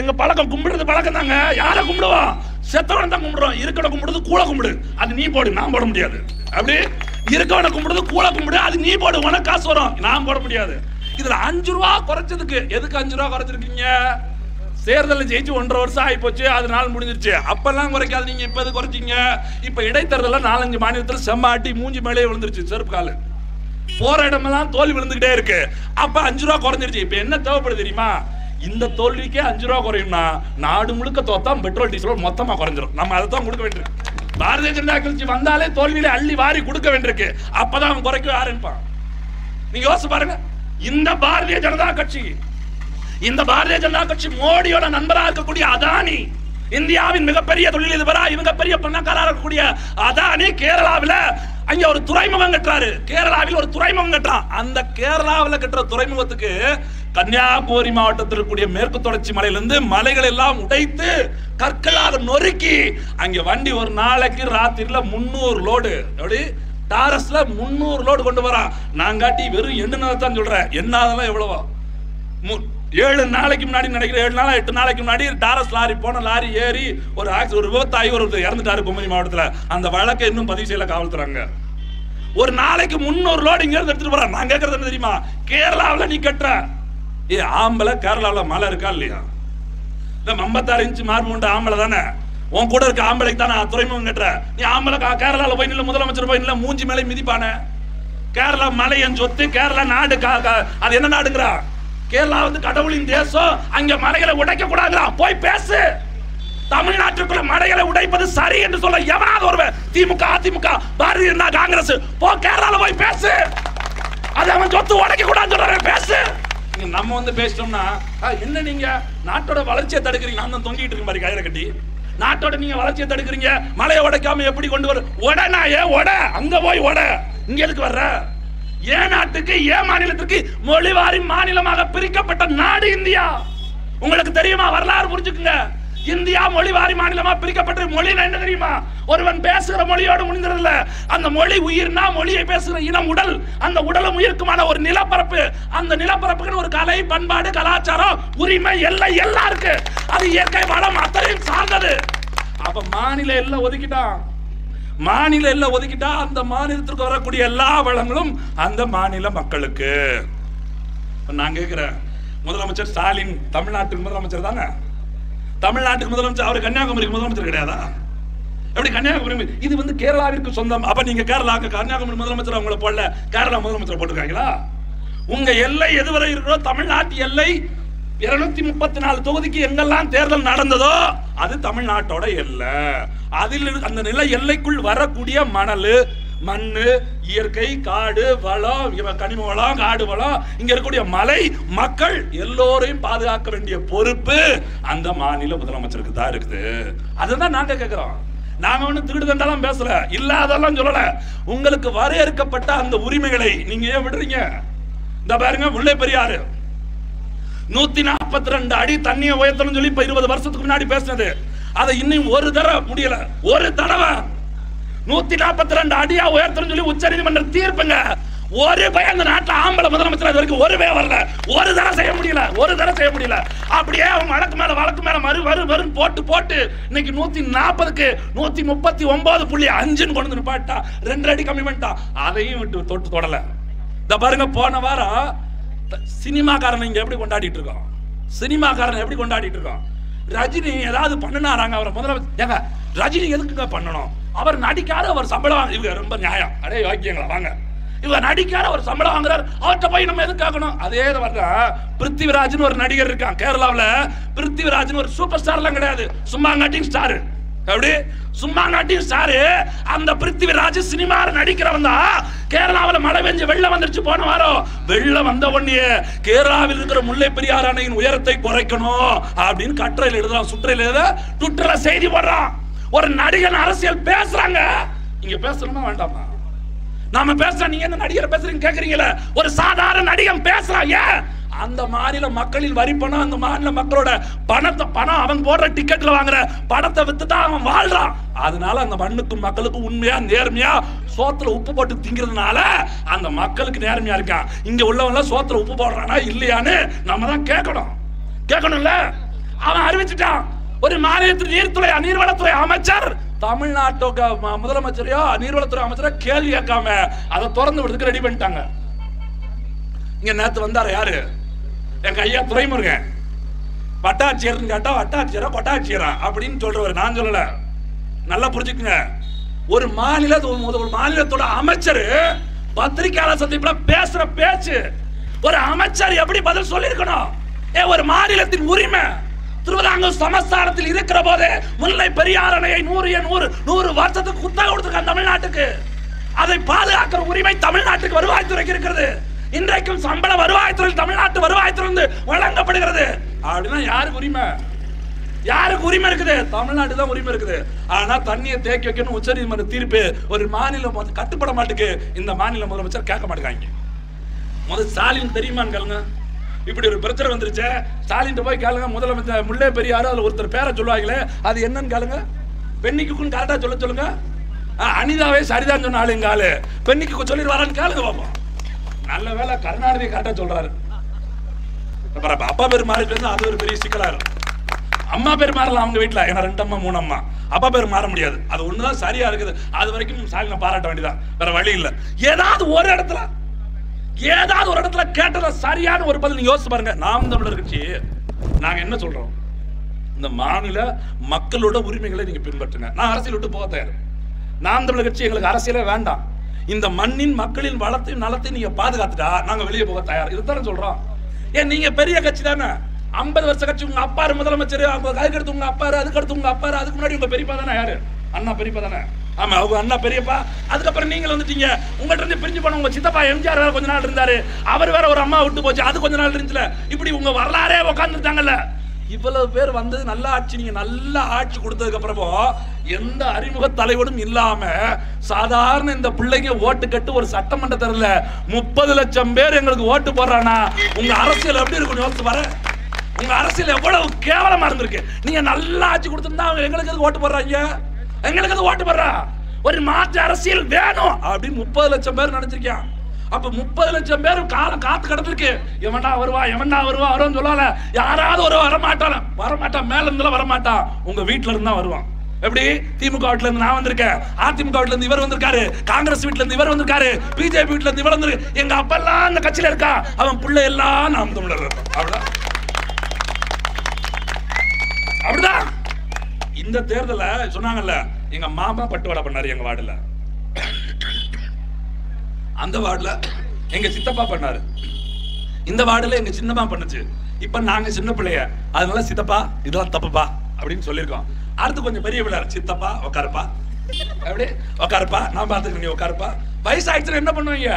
எங்க பழக்கம் கும்பிடுறது பழக்கம் தாங்க. யாரை கும்பிடுவோம்? செத்தவன் தான் கும்பிடுறோம். இருக்கவனை கும்பிடுறது கூழ கும்பிடு, அது நீ போடு, நான் போட முடியாது. அப்படி இருக்கவனை கும்பிடுறது கூழ கும்பிடு, அது நீ போடு, உனக்கு காசு வரும், நான் போட முடியாது. இதுல 5 ரூபா குறைச்சதுக்கு எதுக்கு 5 ரூபா குறைச்சிருக்கீங்க? தேர்தலில் ஜெயிச்சு 1.5 வருஷம் ஆகி போச்சு, அது நாள் முடிஞ்சிருச்சு. அப்பெல்லாம் குறைக்காது, நீங்க இப்ப எது குறைச்சிங்க? இப்ப இடைத்தேர்தல 4-5 மாநிலத்தில் செம்மாட்டி மூஞ்சி மேலே விழுந்துருச்சு செருப்பு காலு, போற இடமெல்லாம் தோல்வி விழுந்துகிட்டே இருக்கு. அப்ப 5 ரூபா குறைஞ்சிருச்சு. இப்ப என்ன தேவைப்படுது தெரியுமா? இந்த தோல்விக்கே 5 ரூபா குறையும்னா நாடு முழுக்க தோத்தா பெட்ரோல் டீசல் மொத்தமா குறைஞ்சிரும். நம்ம அதை தான் கொடுக்க வேண்டியிருக்கு. பாரதிய ஜனதா கட்சி வந்தாலே தோல்வியில அள்ளி வாரி கொடுக்க வேண்டியிருக்கு. அப்பதான் அவன் குறைக்க ஆரம்பிப்பான். நீங்க யோசிச்சு பாருங்க, இந்த பாரதிய ஜனதா கட்சி மோடியோட நண்பராக இருக்கக்கூடிய அதானி, இந்தியாவின் மிகப்பெரிய தொழிலதிபரா, மிகப்பெரிய பணக்காரராக இருக்கக்கூடிய அதானி கேரளாவில் அங்க ஒரு துறைமுகம் கட்டுறாரு. கேரளாவில் ஒரு துறைமுகம் கட்டுறான். அந்த கேரளாவில் கட்டுற துறைமுகத்துக்கு கன்னியாகுமரி மாவட்டத்தில் இருக்கக்கூடிய மேற்கு தொடர்ச்சி மலையிலிருந்து மலைகள் எல்லாம் உடைத்து கற்களாக நொறுக்கி அங்க வண்டி ஒரு நாளைக்கு ராத்திரில 300 லோடு, எப்படி டாரஸ்ல 300 லோடு கொண்டு வரான். நான் காட்டி வெறும் எண்ணதான் சொல்றேன். எண்ணாதெல்லாம் எவ்வளவோ 7 நாளைக்கு முன்னாடி நினைக்கிறேன், 7 நாளா 8 நாளைக்கு முன்னாடி டாரஸ் லாரி போன லாரி ஏறி ஒரு விபத்தாகி ஒரு இறந்துட்டாரு குமரி மாவட்டத்தில். அந்த வழக்கை இன்னும் பதிவு செய்யல காவல்துறைங்க. ஒரு நாளைக்கு 300 லோடு இங்க இருந்து எடுத்துட்டு போறான். நான் கேட்கறது என்ன தெரியுமா? கேரளாவில் நீ கட்டுற ஆம்பளை, கேரளாவில் மழை இருக்கா இல்லையா? இந்த 56 இன்ச் மார்பு ஆம்பளை தானே, உன் கூட இருக்க ஆம்பளைக்கு தானே துறைமுகம் கட்டுற. நீ ஆம்பளை கேரளாவில் போய் நில்ல, முதலமைச்சர் போய் நில்ல, மூஞ்சி மேலே மிதிப்பானே. கேரளா மலை என் சொத்து, கேரளா நாடு, அது என்ன நாடுங்கிறா? கேரளா வந்து கடவுளின் தேசம், அங்க மலைகளை உடைக்க கூடாதுடா, போய் பேசு. தமிழ்நாட்டுக்குள்ள மலைகளை உடைப்பது சரி என்று சொல்ல எவனாவது ஒருவன், திமுக, அதிமுக, பாரதிய ஜனதா, காங்கிரஸ், போ கேரளால போய் பேசு. அது அவன் சொத்து உடைக்க கூடாதுன்னு சொல்ற, பேசு. நம்ம வந்து பேசிட்டோம்னா என்ன, நீங்க நாட்டோட வளர்ச்சியை தடுக்கிறீங்க. நான் தான் தொங்கிட்டு இருக்கேன் பாரு கயிறை கட்டி. நாட்டோட நீங்க வளர்ச்சியை தடுக்கிறீங்க, மலையை உடைக்காம எப்படி கொண்டு வர? உடனா உட, அங்க போய் உட, இங்க எதுக்கு வர்ற? ஏன் நாட்டுக்கு, ஏன் மாநிலத்திற்கு மொழிவாரி மாநிலமாக பிரிக்கப்பட்ட நாடு இந்தியா. உங்களுக்கு தெரியுமா? வரலாறு புரிஞ்சுக்குங்க. இந்தியா மொழிவாரி மாநிலமா பிரிக்கப்பட்ட மொழினா என்ன தெரியுமா? ஒருவன் பேசுகிற மொழியோடு முடிந்ததில்ல. அந்த மொழி உயிர்னா மொழியை பேசுகிற இனம் உடல், அந்த உடலும் உயிருக்குமான ஒரு நிலப்பரப்பு. அந்த நிலப்பரப்புக்கு ஒரு கலை, பண்பாடு, கலாச்சாரம், உரிமை, எல்லை எல்லாம் இருக்கு. அது இயற்கை வளம் அத்தனையும் சார்ந்தது. அப்ப மாநில எல்லாம் ஒதுக்கிட்டான். மாநில எல்லாம் ஒதுக்கிட்டா அந்த மாநிலத்திற்கு வரக்கூடிய எல்லா வளங்களும் அந்த மாநில மக்களுக்கு. நான் கேட்கிறேன், முதலமைச்சர் ஸ்டாலின் தமிழ்நாட்டுக்கு முதலமைச்சர் தானே? தமிழ்நாட்டுக்கு முதலமைச்சர். அவர் கன்னியாகுமரிக்கு முதலமைச்சர் கிடையாதா? எப்படி கன்னியாகுமரி இது வந்து கேரளாவிற்கு சொந்தம். அப்ப நீங்க கேரளா கன்னியாகுமரி முதலமைச்சர் அவங்கள போடல, கேரளா முதலமைச்சர் போட்டுருக்காங்களா? உங்க எல்லை எதுவரை இருக்கிறோ தமிழ்நாட்டு எல்லை 234 தொகுதிக்கு எங்கெல்லாம் தேர்தல் நடந்ததோ அது தமிழ்நாட்டோட எல்லை. அதில் அந்த நில எல்லைக்குள் வரக்கூடிய மணல், மண்ணு, இயற்கை, காடு வளம், கனிம வளம், காடு வளம், இங்க இருக்கக்கூடிய மலை மக்கள் எல்லோரையும் பாதுகாக்க வேண்டிய பொறுப்பு அந்த மாநில முதலமைச்சருக்கு தான் இருக்குது. அதுதான் நாங்க கேட்கிறோம். நாங்க ஒண்ணு திருடு தண்டாலாம் பேசல, இல்லாதெல்லாம் சொல்லல. உங்களுக்கு வரையறுக்கப்பட்ட அந்த உரிமைகளை நீங்க ஏன் விடுறீங்க? இந்த பாருங்க, முல்லை பெரியாறு 142 அடி தண்ணியை உயர்த்தணும் சொல்லி இப்ப 20 வருஷத்துக்கு முன்னாடி பேசினது, அதை இன்னும் ஒரு தடவை முடியல. ஒரு தடவை 142 அடியா உயர்த்தணும் சொல்லி உச்ச நீதிமன்ற தீர்ப்புங்க. ஒரு பையன் அந்த நாட்டில் ஆம்பளை முதலமைச்சர் வரைக்கும் ஒரு பையன் வரல. ஒரு தடவை செய்ய முடியல, ஒரு தடவை செய்ய முடியல. அப்படியே அவங்க வழக்கு மேல மறு போட்டு இன்னைக்கு 140க்கு 139.5 கொண்டு நிப்பாட்டா. 2 அடி கம்மி பண்ணிட்டா. அதையும் விட்டு தொட்டு தொடல. இந்த பாருங்க, போன வாரம் சினிமாக்காரன் இங்க எப்படி கொண்டாடிட்டு இருக்கோம்? சினிமாக்காரன் எப்படி கொண்டாடிட்டு இருக்கோம்? ரஜினி ஏதாவது பண்ணினாராங்க அவரை முதலமைச்சர்? ஏங்க ரஜினி எதுக்குங்க பண்ணணும்? அவர் நடிக்காத அவர் சம்பளம், இவங்க ரொம்ப நியாயம். அடே வாக்கியங்களா வாங்க, இவங்க நடிக்காத ஒரு சம்பளம் வாங்குறாரு, அவர்கிட்ட போய் நம்ம எதுக்கு ஆகணும்? அதே தான் பிருத்திவிராஜ்னு ஒரு நடிகர் இருக்கான் கேரளாவில். பிருத்திவிராஜ்னு ஒரு சூப்பர் ஸ்டார்லாம் கிடையாது, சும்மா நட்டிங் ஸ்டார். எப்படி சும்மா நட்டிங் ஸ்டார்? அந்த பிருத்திவிராஜ் சினிமாவில் நடிக்கிறவன் தான். கேரளாவில் மழை பெஞ்சு வெள்ளம் வந்துருச்சு போன வாரம். வெள்ளம் வந்த உடனே கேரளாவில் இருக்கிற முல்லை பெரியாறு அணையின் உயரத்தை குறைக்கணும் அப்படின்னு கட்டுரையில் எழுதுறான், சுற்றையில் எழுத ட்விட்டர்ல செய்தி போடுறான். ஒரு நடிகன் அரசியல் பேசுறாங்க, இங்க பேசணுமா வேண்டாமா? நாம பேசுறோம், நீங்க என்ன நடிகர் பேசுறீங்க கேக்குறீங்களா? ஒரு சாதாரண நடிகன் பேசுறான். ஏன்? அந்த மாநில மக்களின் வரி பணம், அந்த மாநில மக்களோட பணம் அவன் போடுற டிக்கெட்ல வாங்குற பணத்தை வித்துதான் அவன் வாழ்றான். அதனால அந்த மண்ணுக்கும் மக்களுக்கும் உண்மையா நேர்மையா சோத்துல உப்பு போட்டு திங்கிறதுனால அந்த மக்களுக்கு நேர்மையா இருக்கான். இங்க உள்ளவங்க சோத்துல உப்பு போடுறானா இல்லையான்னு நம்ம தான் கேட்கணும்ல. அவன் அறிவிச்சுட்டான். ஒரு மாநிலத்தில் நீர்வளத்துறை அமைச்சர் தமிழ்நாட்டோட முதலமைச்சரையோ நீர்வளத்துறை அமைச்சரோ கேள்வி கேட்காம அதை திறந்து விடுறதுக்கு ரெடி பண்ணிட்டாங்க. இங்க நேத்து வந்தாரு யாரு? எங்க ஐயா துரைமுருகன். வட்டாட்சியர் கேட்டா வட்டாட்சியரா கொட்டாட்சியரா அப்படின்னு சொல்றவர். நான் சொல்லல, நல்லா புரிஞ்சுக்குங்க. ஒரு மாநிலத்தோட அமைச்சர் பத்திரிகையாளர் சந்திப்புல பேசுற பேச்சு, ஒரு அமைச்சர் எப்படி பதில் சொல்லி இருக்கணும்? ஒரு மாநிலத்தின் உரிமை திருவிதாங்கூர் சமஸ்தானத்தில் இருக்கிற போது முல்லை பெரியாறு அணையை 100 வருஷத்துக்கு குத்தகை கொடுத்திருக்காங்க தமிழ்நாட்டுக்கு. அதை பாதுகாக்கிற உரிமை தமிழ்நாட்டுக்கு வருவாய்த்துறைக்கு இருக்கிறது. இன்றைக்கும் சம்பள வருவாய்த்துறை தமிழ்நாட்டு வருவாய்த்துறை வழங்கப்படுகிறது. அப்படின்னா யாருக்கு உரிமை? யாருக்கு உரிமை இருக்குது? தமிழ்நாட்டு தான் உரிமை இருக்குது. ஆனா தண்ணியை தேக்கி வைக்கணும் உச்ச நீதிமன்ற தீர்ப்பு ஒரு மாநிலம் கட்டுப்பட மாட்டுக்கு. இந்த மாநில முதலமைச்சர் கேட்க மாட்டேங்காங்க. முதல் ஸ்டாலின் தெரியுமான்னு கேளுங்க. இப்படி ஒரு பிரச்சனை வந்துருச்சு, ஸ்டாலின் போய் கேளுங்க. முதலமைச்சர் முல்லை பெரியாறு அதுல ஒருத்தர் பேரை சொல்லுவாங்களே, அது என்னன்னு கேளுங்க. பெண்ணிக்குன்னு கரெக்டா சொல்லுங்க. அனிதாவே சரிதான் சொன்ன ஆளு எங்க ஆளு பெண்ணிக்கு சொல்லிடுவாரான்னு கேளுங்க பாப்போம். நல்ல வேலை கருணாநிதி கரெக்டா சொல்றாரு. அப்பா பேர் மாறிட்டு அது ஒரு பெரிய சிக்கலா இருக்கும். அம்மா பேர் மாறலாம் அவங்க வீட்டுல, ஏன்னா 2 அம்மா 3 அம்மா. அப்பா பேர் மாற முடியாது. அது ஒண்ணுதான் சரியா இருக்குது. அது வரைக்கும் ஸ்டாலினை பாராட்ட வேண்டியதான், வேற வழி இல்லை. ஏதாவது ஒரு இடத்துல கேட்டத சரியான ஒரு பதில் நீங்க யோசிச்சு பாருங்க. நாம் தமிழர் கட்சி நாங்க என்ன சொல்றோம்? இந்த மாநில மக்களோட உரிமைகளை நீங்க பின்பற்றுங்க. நான் அரசியல் விட்டு போக தயார். நாம் தமிழர் கட்சி எங்களுக்கு அரசியலே வேண்டாம். இந்த மண்ணின் மக்களின் வளத்தையும் நலத்தையும் நீங்க பாதுகாத்துட்டா நாங்க வெளியே போக தயார். இதுதானே சொல்றோம். ஏன் நீங்க பெரிய கட்சி தானே, 50 வருஷ கட்சி. உங்க அப்பாரு முதலமைச்சர், அதுக்கடுத்து உங்க அப்பாரு, அதுக்கடுத்து உங்க அப்பாரு, அதுக்கு முன்னாடி உங்க பெரியப்பா தானே. யாரு? அண்ணா பெரியப்பா தானே. ஆமா, அவங்க அண்ணா பெரியப்பா. அதுக்கப்புறம் நீங்க வந்துட்டீங்க. உங்கள்கிட்ட இருந்து பிரிஞ்சு போன உங்க சித்தப்பா எம்ஜிஆர் வேற கொஞ்ச நாள் இருந்தாரு. அவர் வேற ஒரு அம்மா விட்டு போச்சு, அது கொஞ்ச நாள் இருந்துச்சுல. இப்படி உங்க வரலாறே உட்காந்துருந்தாங்கல்ல. இவ்வளவு பேர் வந்து நல்ல ஆட்சி, நீங்க நல்ல ஆட்சி கொடுத்ததுக்கு அப்புறமும் எந்த அறிமுக தலைவனும் இல்லாம சாதாரண இந்த பிள்ளைங்க ஓட்டு கட்டு ஒரு சட்டமன்ற தேர்தல்ல 30 லட்சம் பேர் எங்களுக்கு ஓட்டு போடுறானா உங்க அரசியல் எப்படி இருக்கும் யோசிச்சு பாரு. உங்க அரசியல் எவ்வளவு கேவலமா இருந்திருக்கு. நீங்க நல்ல ஆட்சி கொடுத்திருந்தா அவங்க எங்களுக்கு எதுக்கு ஓட்டு போடுறாங்க? எங்களுக்கு எதுக்கு ஓட்டு போடுறா? ஒரு மாற்று அரசியல் வேணும் அப்படின்னு 30 லட்சம் பேர் நினைச்சிருக்கான். அப்ப 30 லட்சம் பேர் காலம் காத்து கிடந்திருக்கு. எவன்டா வருவான்னு சொல்லல. யாராவது ஒரு வரமாட்டான், மேல இருந்தாலும் வரமாட்டான். உங்க வீட்டுல இருந்தா வருவான். எப்படி திமுக வீட்டுல இருந்து நான் வந்திருக்கேன், அதிமுக வீட்டுல இருந்து இவர் வந்திருக்காரு, காங்கிரஸ் வீட்டுல இருந்து இவர் வந்திருக்காரு, பிஜேபி வீட்டுல இருந்து இவர் வந்திருக்கு. எங்க அப்பா எல்லாம் அந்த கட்சியில இருக்கா, அவன் பிள்ளை எல்லாம் நாம் தமிழர் இருக்கான். அப்படிதான் இந்த தேர்தல சொன்னாங்கல்ல, எங்க மாமா பட்டுவாடா பண்ணாரு எங்க வார்டுல, அந்த வார்டுல எங்க சித்தப்பா பண்ணாரு, இந்த வார்டுல எங்க சின்னப்பா பண்ணுச்சு. இப்ப நாங்க சின்ன பிள்ளைய, அதனால சித்தப்பா இதெல்லாம் தப்புப்பா அப்படின்னு சொல்லியிருக்கோம். அடுத்து கொஞ்சம் பெரிய பிள்ளை, சித்தப்பா உட்காருப்பா, எப்படி உட்காருப்பா, நான் பார்த்துக்க நீ உட்காருப்பா. வயசாயிடுச்சுன்னா என்ன பண்ணுவீங்க?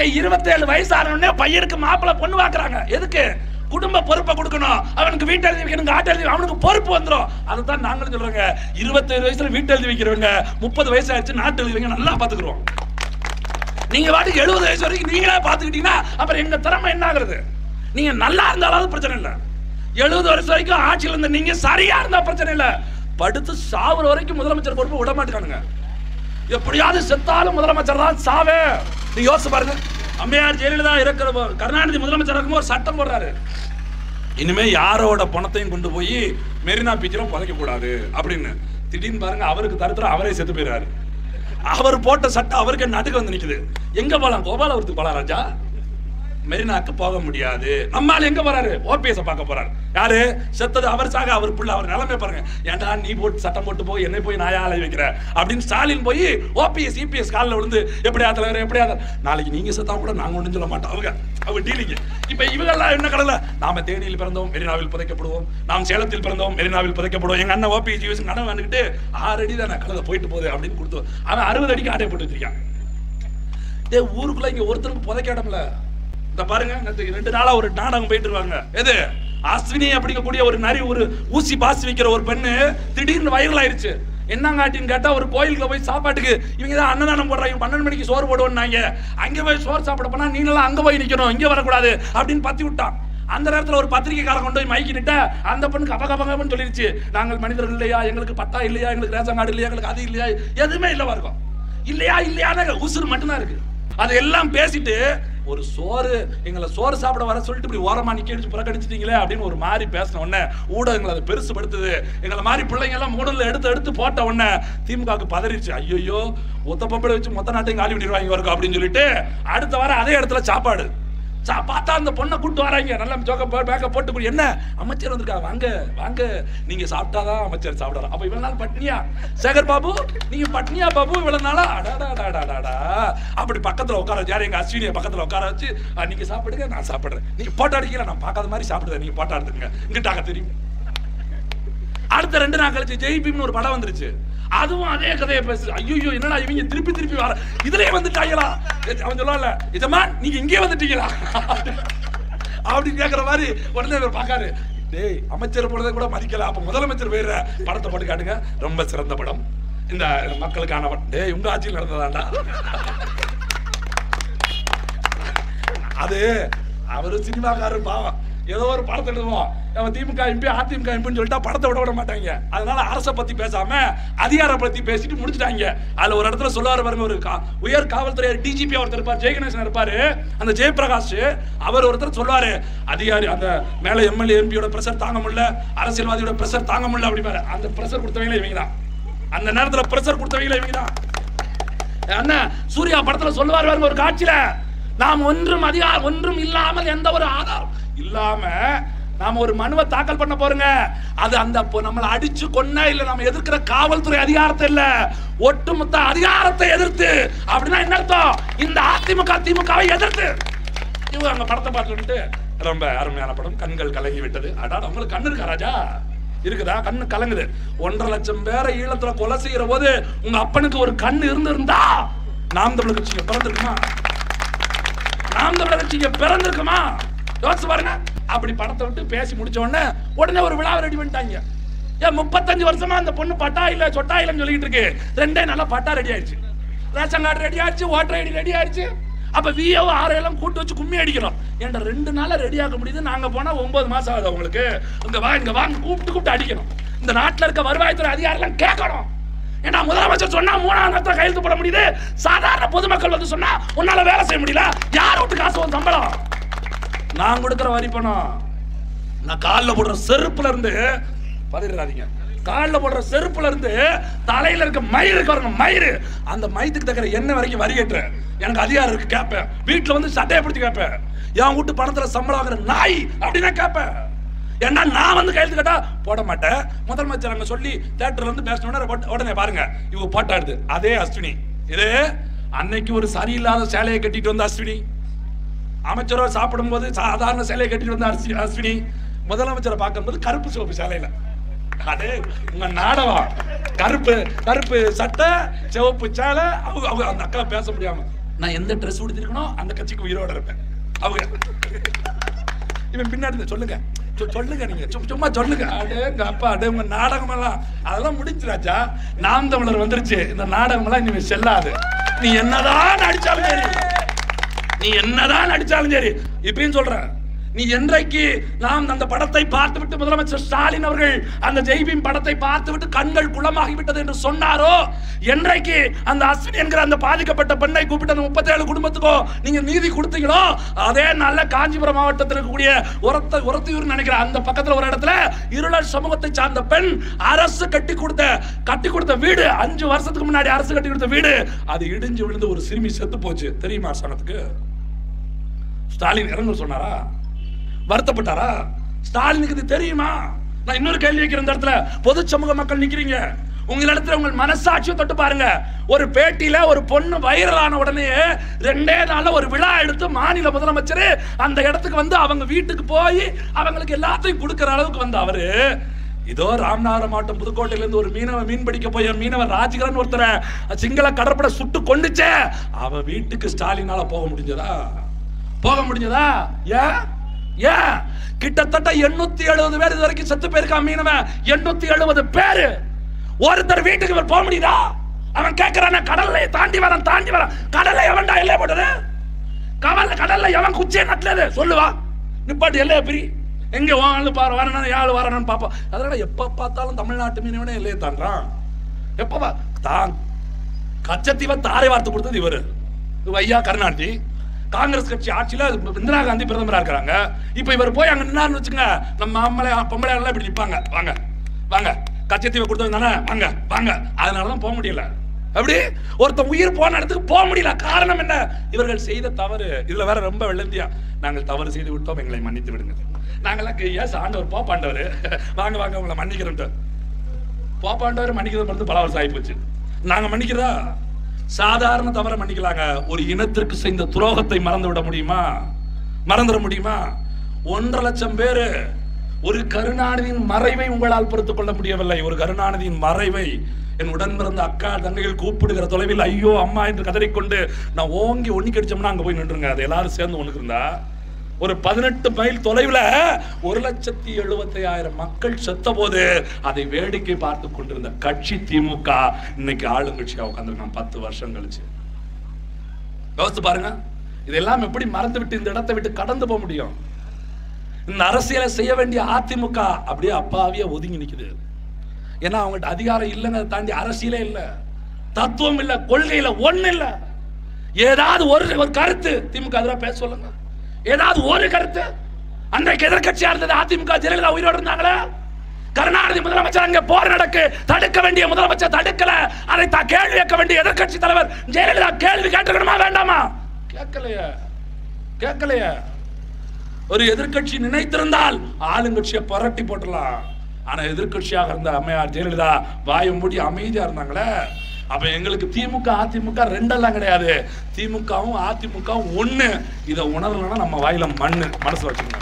27 வயசு ஆனோடனே பையனுக்கு மாப்பிள்ளை பொண்ணு வாக்குறாங்க. எதுக்கு? குடும்ப பொறுப்பை கொடுக்கணும், அவனுக்கு வீட்டு எழுதி வைக்கணும், ஆட்டு எழுதி, அவனுக்கு பொறுப்பு வந்துடும். அதுதான் நாங்களும் சொல்றோங்க. 27 வயசுல வீட்டு எழுதி வைக்கிறவங்க 30 வயசு ஆயிடுச்சு நாட்டு எழுதி வைங்க, நல்லா பாத்துக்கிறோம். நீங்க வாட்டுக்கு 70 வயசு வரைக்கும் நீங்களே பாத்துக்கிட்டீங்கன்னா அப்புறம் எங்க திறமை என்ன ஆகுறது? நீங்க நல்லா இருந்தாலும் பிரச்சனை இல்ல, 70 வருஷம் வரைக்கும் ஆட்சியில் இருந்த நீங்க சரியா இருந்தா பிரச்சனை இல்ல, படுத்து சாவுற வரைக்கும் முதலமைச்சர் பொறுப்பு விட மாட்டானுங்க. எப்படியாவது செத்தாலும் முதலமைச்சர் தான் சாவே. நீ யோசிச்சு பாருங்க, அம்மையார் ஜெயலலிதா இருக்கிற, கருணாநிதி முதலமைச்சர் இருக்கும் ஒரு சட்டம் போடுறாரு, இனிமே யாரோட பணத்தையும் கொண்டு போய் மெரினா பீச்சில் புதைக்க கூடாது அப்படின்னு. திடீர்னு பாருங்க, அவருக்கு தருத்திரம் அவரே செத்து போயிறாரு. அவர் போட்ட சட்டம் அவருக்கு நடுக்க வந்து நிக்குது. எங்க போலாம்? கோபாலபுரத்துக்கு போலாம் ராஜா, மெரினாக்கு போக முடியாது. நம்மால் எங்க போறாரு? ஓபிஎஸ் பார்க்க போறாரு. யாரு செத்தது? அவர் சாக அவர் பிள்ளை. அவர் நிலைமை பாருங்க. ஏன்டா நீ போட்டு சட்டம் போட்டு போய் என்னை போய் நாயா அலை வைக்கிற அப்படின்னு ஸ்டாலின் போய் ஓபிஎஸ் இபிஎஸ் காலில் விழுந்து எப்படியா தலைவர் எப்படியா, நாளைக்கு நீங்க செத்தா கூட நாங்க ஒன்றும் சொல்ல மாட்டோம். அவங்க டீலிங்க. இப்ப இவங்கெல்லாம் என்ன கடல, நாம தேனியில் பிறந்தோம் மெரினாவில் புதைக்கப்படுவோம், நாம் சேலத்தில் பிறந்தோம் மெரினாவில் புதைக்கப்படுவோம். எங்க அண்ணன் ஓபிஎஸ் கடன் வந்துக்கிட்டு 6 அடி தான் கடலை போயிட்டு போகுது அப்படின்னு கொடுத்து அவன் 60 அடிக்கு ஆட்டை போட்டு வச்சிருக்கான். ஊருக்குள்ள இங்க ஒருத்தருக்கு புதைக்காடம்ல. இந்த பாருங்க, 2 நாளா ஒரு நாடகம் போயிட்டு இருக்காங்க. எது? அஸ்வினி அப்படிங்கக்கூடிய ஒரு நரி, ஒரு ஊசி பாசி வைக்கிற ஒரு பெண்ணு திடீர்னு வைரல் ஆயிருச்சு. என்னங்காட்டின்னு கேட்டா, ஒரு கோயிலுக்குள்ள போய் சாப்பாட்டுக்கு இவங்க தான் அன்னதானம் போடுறாங்க, 12 மணிக்கு சோறு போடுவோம்னாங்க. அங்கே போய் சோறு சாப்பிட போனா நீங்களாம் அங்க போய் நிக்கணும், இங்க வரக்கூடாது அப்படின்னு பத்தி விட்டான். அந்த நேரத்தில் ஒரு பத்திரிகைக்காரன் கொண்டு போய் மைக்கி நிட்ட அந்த பெண்ணுக்கு அபகபகம்னு சொல்லிருச்சு, நாங்கள் மனிதர்கள் இல்லையா, எங்களுக்கு பட்டா இல்லையா, எங்களுக்கு ரேஷன் கார்டு இல்லையா, எங்களுக்கு அது இல்லையா, எதுவுமே இல்லவா இருக்கும். இல்லையா இல்லையான உசுறு மட்டும்தான் இருக்கு. அதெல்லாம் பேசிட்டு ஒரு சோறு, எங்களை சோறு சாப்பிட வர சொல்லிட்டு இப்படி ஓரமா நிக்க புறக்கணிச்சிட்டீங்களே அப்படின்னு ஒரு மாதிரி பேசின உடனே ஊடகங்கள் அதை பெருசுபடுத்துது. எங்களை மாதிரி பிள்ளைங்க எல்லாம் மூடல்ல எடுத்து போட்ட உடனே திமுகவுக்கு பதறிச்சு. ஐயோ ஒத்த பப்படை வச்சு மொத்த நாட்டையும் காலி பண்ணிடுவாங்க வரைக்கும் அப்படின்னு சொல்லிட்டு அடுத்த வாரம் அதே இடத்துல சாப்பாடு பார்த்தா அந்த பொண்ணை கூட்டு வராங்க. நல்லா பேக்க போட்டு, என்ன அமைச்சர் வந்திருக்கா, வாங்க வாங்க, நீங்க சாப்பிட்டாதான் அமைச்சர் சாப்பிடாரு. அப்ப இவ்வளவு நாள் பட்னியா சேகர் பாபு, நீங்க பட்னியா பாபு இவ்வளவு நாளா? அடாடாடாடாடா அப்படி பக்கத்துல உட்கார வச்சு, யார் எங்க அஸ்வினியை பக்கத்துல உட்கார வச்சு, நீங்க சாப்பிடுங்க நான் சாப்பிடுறேன், நீங்க போட்டோ அடிக்கல நான் பார்க்காத மாதிரி சாப்பிடுறேன், நீங்க போட்டோ எடுத்துங்க இங்கிட்டாக தெரியும். அடுத்த 2 நாள் கழிச்சு ஜெய்பீம்னு ஒரு படம் வந்துருச்சு. அதுவும் அதே கதையை பேசு. ஐயோ என்னடா இவங்க திருப்பி வர இதுலயே வந்துட்டாங்களா? அவன் சொல்லுவான்ல, இதமா நீங்க இங்கே வந்துட்டீங்களா அப்படின்னு கேட்கிற மாதிரி உடனே இவர் பாக்காரு. டேய் அமைச்சர் போனதை கூட மதிக்கல, அப்ப முதலமைச்சர் போயிடுற படத்தை போட்டு காட்டுங்க, ரொம்ப சிறந்த படம், இந்த மக்களுக்கான. டேய் உங்க ஆட்சியில் நடந்ததாண்டா அது. அவரு சினிமாக்காரர் பாவம், ஏதோ ஒரு படத்தை எழுதுவோம், நம்ம திமுக எம்பி அதிமுக எம்பின்னு சொல்லிட்டா படத்தை விட மாட்டாங்க. அதனால அரசை பத்தி பேசாம அதிகாரம் பத்தி பேசிட்டு முடிச்சுட்டாங்க. அதுல ஒரு இடத்துல சொல்லுவாரு பாருங்க, ஒரு உயர் காவல்துறை டிஜிபி ஒருத்தர் இருப்பார், ஜெயகணேசன் இருப்பாரு, அந்த ஜெயபிரகாஷ் அவர் ஒருத்தர் சொல்லுவாரு, அதிகாரி அந்த மேல எம்எல்ஏ எம்பியோட பிரஷர் தாங்க முடியல, அரசியல்வாதியோட பிரஷர் தாங்க முடியல அப்படிப்பாரு. அந்த பிரஷர் கொடுத்தவங்களே இவங்க தான், அந்த நேரத்துல பிரஷர் கொடுத்தவங்களே இவங்க தான். அண்ணன் சூர்யா படத்துல சொல்லுவார் பாருங்க, ஒரு காட்சியில, நாம் ஒன்றும் இல்லாமல் எந்த ஒரு ஆதாரம் இல்லாம நாம ஒரு மனுவை தாக்கல் பண்ண போறோங்க. அது அந்த நம்மளை அடிச்சு கொன்ன இல்ல நம்ம எதிர்க்கிற காவல்துறை அதிகாரத்தை இல்ல, ஒட்டுமொத்த அதிகாரத்தை எதிர்த்து. அப்படின்னா என்ன அர்த்தம்? இந்த அதிமுக திமுகவை எதிர்த்து. இவங்க அங்க படத்தை பார்த்துட்டு ரொம்ப அருமையான படம், கண்கள் கலங்கி விட்டது. அடா உங்களுக்கு கண்ணு இருக்கா ராஜா? இருக்குதா? கண்ணு கலங்குது. 1.5 லட்சம் பேரை ஈழத்துல கொலை செய்யற போது உங்க அப்பனுக்கு ஒரு கண்ணு இருந்திருந்தா நாம் தமிழர் கட்சிக்கு பிறந்திருக்குமா? நாம் தமிழர் கட்சிக்கு பிறந்திருக்குமா? யோசிச்சு பாருங்க. அப்படி படத்தை விட்டு பேசி முடிச்ச உடனே ஒரு விழா ரெடி பண்ணிட்டாங்க. ஏன் 35 வருஷமா அந்த பொண்ணு பட்டா இல்ல சொட்டா இல்லன்னு சொல்லிட்டு இருக்கு. 2 நாளா பட்டா ரெடி ஆயிடுச்சு, ரேஷன் கார்டு ரெடி ஆயிடுச்சு, ஓட்டர் ஐடி ரெடி ஆயிடுச்சு. அப்ப விஓ ஆரையெல்லாம் கூட்டு வச்சு கும்மி அடிக்கிறோம். ஏன்டா 2 நாளா ரெடி ஆக முடியுது, நாங்க போனா 9 மாசம் ஆகுது உங்களுக்கு. இங்க வாங்க கூப்பிட்டு அடிக்கணும். இந்த நாட்டுல இருக்க வருவாய்த்துறை அதிகாரிகள் கேட்கணும். ஏன்னா முதலமைச்சர் சொன்னா 3ஆம் நேரத்துல கையெழுத்து போட முடியுது, சாதாரண பொதுமக்கள் வந்து சொன்னா உன்னால வேலை செய்ய முடியல. யார் விட்டு காசு வந்து சம்பளம்? நான் கொடுக்கிற வரி பணம், நான் காலில் போடுற செருப்புல இருந்து பதிராதீங்க. காலில் போடுற செருப்புல இருந்து தலையில இருக்க மயிருக்கு பாருங்க, மயிறு, அந்த மயத்துக்கு தக்கிற எண்ணெய் வரைக்கும் வரி ஏற்றுறேன். எனக்கு அதிகாரம் இருக்கு கேட்பேன். வீட்டுல வந்து சட்டையை பிடிச்சி கேட்பேன். என் வீட்டு பணத்துல சம்பளம் ஆகிற நாய் அப்படின்னா கேட்பேன். ஏன்னா நான் வந்து கையெழுத்து கேட்டா போட மாட்டேன். முதலமைச்சர் அங்க சொல்லி தியேட்டர்ல இருந்து பேசணும், உடனே பாருங்க இவங்க போட்டாடுது. அதே அஸ்வினி இது அன்னைக்கு ஒரு சரியில்லாத சேலையை கட்டிட்டு வந்த அஸ்வினி, அமைச்சரோ சாப்பிடும் போது சாதாரண சேலையை கட்டிட்டு வந்த அஸ்வினி, முதலமைச்சரை பார்க்கும்போது கருப்பு சிவப்பு சேலையில. அதே உங்க நாடகம், கருப்பு கருப்பு சட்டை சிவப்பு சேலை. அவங்க அந்த அக்கா பேச முடியாம நான் எந்த ட்ரெஸ் உடுத்திருக்கணும் அந்த கட்சிக்கு உயிரோட இருப்பேன். அவங்க இவன் பின்னாடி சொல்லுங்க சொல்லுங்க, நீங்க சும்மா சொல்லுங்க. அடேங்க அப்பா, அடே உங்க நாடகம் எல்லாம் அதெல்லாம் முடிஞ்சிராச்சா. நாம் தமிழர் வந்துருச்சு. இந்த நாடகம் எல்லாம் இனிமே செல்லாது. நீ என்னதான் நடிச்சாலும் சரி, நீ என்னதான் நடிச்சாலும் சரி, இப்பயும் சொல்றேன், நீ என்றைக்கு நாம் அந்த படத்தை பார்த்துவிட்டு முதலமைச்சர் ஸ்டாலின் அவர்கள் அந்த ஜெய்பீம் படத்தை பார்த்துவிட்டு கண்கள் குளமாகிவிட்டது என்று சொன்னாரோ, என்றைக்கு அந்த அஸ்வினி என்கிற அந்த பாதிக்கப்பட்ட பெண்ணை கூப்பிட்டு அந்த 37 குடும்பத்துக்கோ நீங்க நீதி கொடுத்தீங்களோ, அதே நல்ல காஞ்சிபுரம் மாவட்டத்தில் இருக்கக்கூடிய உரத்தியூர் நினைக்கிற அந்த பக்கத்துல ஒரு இடத்துல இருளர் சமூகத்தை சார்ந்த பெண் அரசு கட்டி கொடுத்த வீடு, 5 வருஷத்துக்கு முன்னாடி அரசு கட்டி கொடுத்த வீடு, அது இடிஞ்சு விழுந்து ஒரு சிறுமி செத்து போச்சு. தெரியுமா அரசாங்கத்துக்கு? ஸ்டாலின் இறங்க சொன்னாரா? வருத்தப்பட்டாரா? ஸ்டாலினுக்கு இது தெரியுமா? நான் இன்னொரு கேள்வி வைக்கிறேன். இந்த இடத்துல பொது சமூக மக்கள் நிக்கிறீங்க, உங்க இடத்துல உங்கள் மனசாட்சியை தொட்டு பாருங்க. ஒரு பேட்டியில ஒரு பொண்ணு வைரலான உடனே 2 நாள்ல ஒரு விழா எடுத்து மாநில முதலமைச்சர் அந்த இடத்துக்கு வந்து அவங்க வீட்டுக்கு போய் அவங்களுக்கு எல்லாத்தையும் கொடுக்கிற அளவுக்கு வந்து அவரு இதோ ராமநாதபுரம் மாவட்டம் புதுக்கோட்டையில இருந்து ஒரு மீன் பிடிக்க போய் மீனவர் ராஜகிரன் ஒருத்தரை சிங்கள கடற்படை சுட்டு கொண்டுச்சே, அவ வீட்டுக்கு ஸ்டாலினால போக முடிஞ்சதா? ஏன் கிட்டத்தட்ட 870 பேர் இது வரைக்கும் செத்து போயிருக்கான் மீனவன். 870 பேரு. ஒருத்தர் வீட்டுக்கு இவர் போக முடியுதா? அவன் கேட்கிறான கடல்ல தாண்டி வரான். கடல்ல எவன்டா எல்லைய போட்டது? கடல்ல எவன் குச்சியை நட்டது? சொல்லுவா, நிப்பாட்டு எல்லைய பிரி. எங்க வாங்க பாரு, வரணும் யாழ் வரணும்னு பாப்பா. அதனால எப்ப பார்த்தாலும் தமிழ்நாட்டு மீனவனே எல்லையை தாண்டான். எப்ப தான் கச்சத்தீவை தாரை வார்த்து கொடுத்தது இவரு ஐயா கருணாநிதி. காங்கிரஸ் கட்சி ஆட்சியில இந்திரா காந்தி பிரதமரா இருக்காங்க. இப்ப இவர் போய் அங்க நின்னாருன்னு வச்சுங்க, நம்ம பொம்பளை எல்லாம் இப்படி நிப்பாங்க. வாங்க கச்சத்தீவை கொடுத்தவங்க தானே, வாங்க. அதனாலதான் போக முடியல. அப்படி ஒருத்தன் உயிர் போன இடத்துக்கு போக முடியல. காரணம் என்ன? இவர்கள் செய்த தவறு. இதுல வேற ரொம்ப வெள்ளந்தியா, நாங்கள் தவறு செய்து விட்டோம், எங்களை மன்னித்து விடுங்க. நாங்கெல்லாம் ஏன் ஆண்டவர் போப்பாண்டவர், வாங்க உங்களை மன்னிக்கிறோம். போப்பாண்டவர் மன்னிக்கிறது மட்டும் பல வருஷம் ஆகி போச்சு. நாங்க மன்னிக்கிறதா? சாதாரண தவறை மன்னிக்கலாங்க. ஒரு இனத்திற்கு செய்த துரோகத்தை மறந்துவிட முடியுமா? மறந்துட முடியுமா? 1.5 லட்சம் பேரு. ஒரு கருணாநிதியின் மறைவை உங்களால் பொறுத்துக் கொள்ள முடியவில்லை. ஒரு கருணாநிதியின் மறைவை என் உடன் பிறந்த அக்கா தங்கைகள் கூப்பிடுகிற தொலைவில் ஐயோ அம்மா என்று கதறிக்கொண்டு நான் ஓங்கி ஒண்ணி கடிச்சோம்னா அங்க போய் நின்றுங்க. அது எல்லாரும் சேர்ந்து ஒண்ணுக்கு இருந்தா ஒரு 18 மைல் தொலைவில் 1,70,75,000 மக்கள் செத்த போது அதை வேடிக்கை பார்த்து கொண்டிருந்த கட்சி திமுக இன்னைக்கு ஆளுங்கட்சியா உட்கார்ந்துருக்கான் 10 வருஷம் கழிச்சு. யோசித்து பாருங்க, இதெல்லாம் எப்படி மறந்து விட்டு இந்த இடத்தை விட்டு கடந்து போக முடியும்? இந்த அரசியலை செய்ய வேண்டிய அதிமுக அப்படியே அப்பாவியா ஒதுங்கி நிக்குது. ஏன்னா அவங்கள்ட்ட அதிகாரம் இல்லைங்கிறத தாண்டி அரசியலே இல்ல, தத்துவம் இல்ல, கொள்கையில ஒண்ணு இல்ல. ஏதாவது ஒரு கருத்து திமுக எதிராக பேச சொல்லுங்க. ஏதாவது ஒரு கருத்து. அன்றைக்கு எதிர்கட்சியா இருந்தது அதிமுக, ஜெயலலிதா உயிரோடு இருந்தாங்களா? கருணாநிதி முதலமைச்சர் அங்கே போர் நடக்கு தடுக்க வேண்டிய முதலமைச்சர் தடுக்கல. அதை கேள்வி கேட்க வேண்டிய எதிர்கட்சி தலைவர் ஜெயலலிதா கேள்வி கேட்டுக்கணுமா வேண்டாமா? கேட்கலையே. ஒரு எதிர்கட்சி நினைத்திருந்தால் ஆளுங்கட்சியை புரட்டி போட்டலாம். ஆனா எதிர்கட்சியாக இருந்த அம்மையார் ஜெயலலிதா வாயை மூடி அமைதியா இருந்தாங்களே. அப்ப எங்களுக்கு திமுக அதிமுக ரெண்டெல்லாம் கிடையாது. திமுகவும் அதிமுகவும் ஒண்ணு. இதை உணரலன்னா நம்ம வாயில மண்ணு. மனசுல வச்சுக்கோங்க.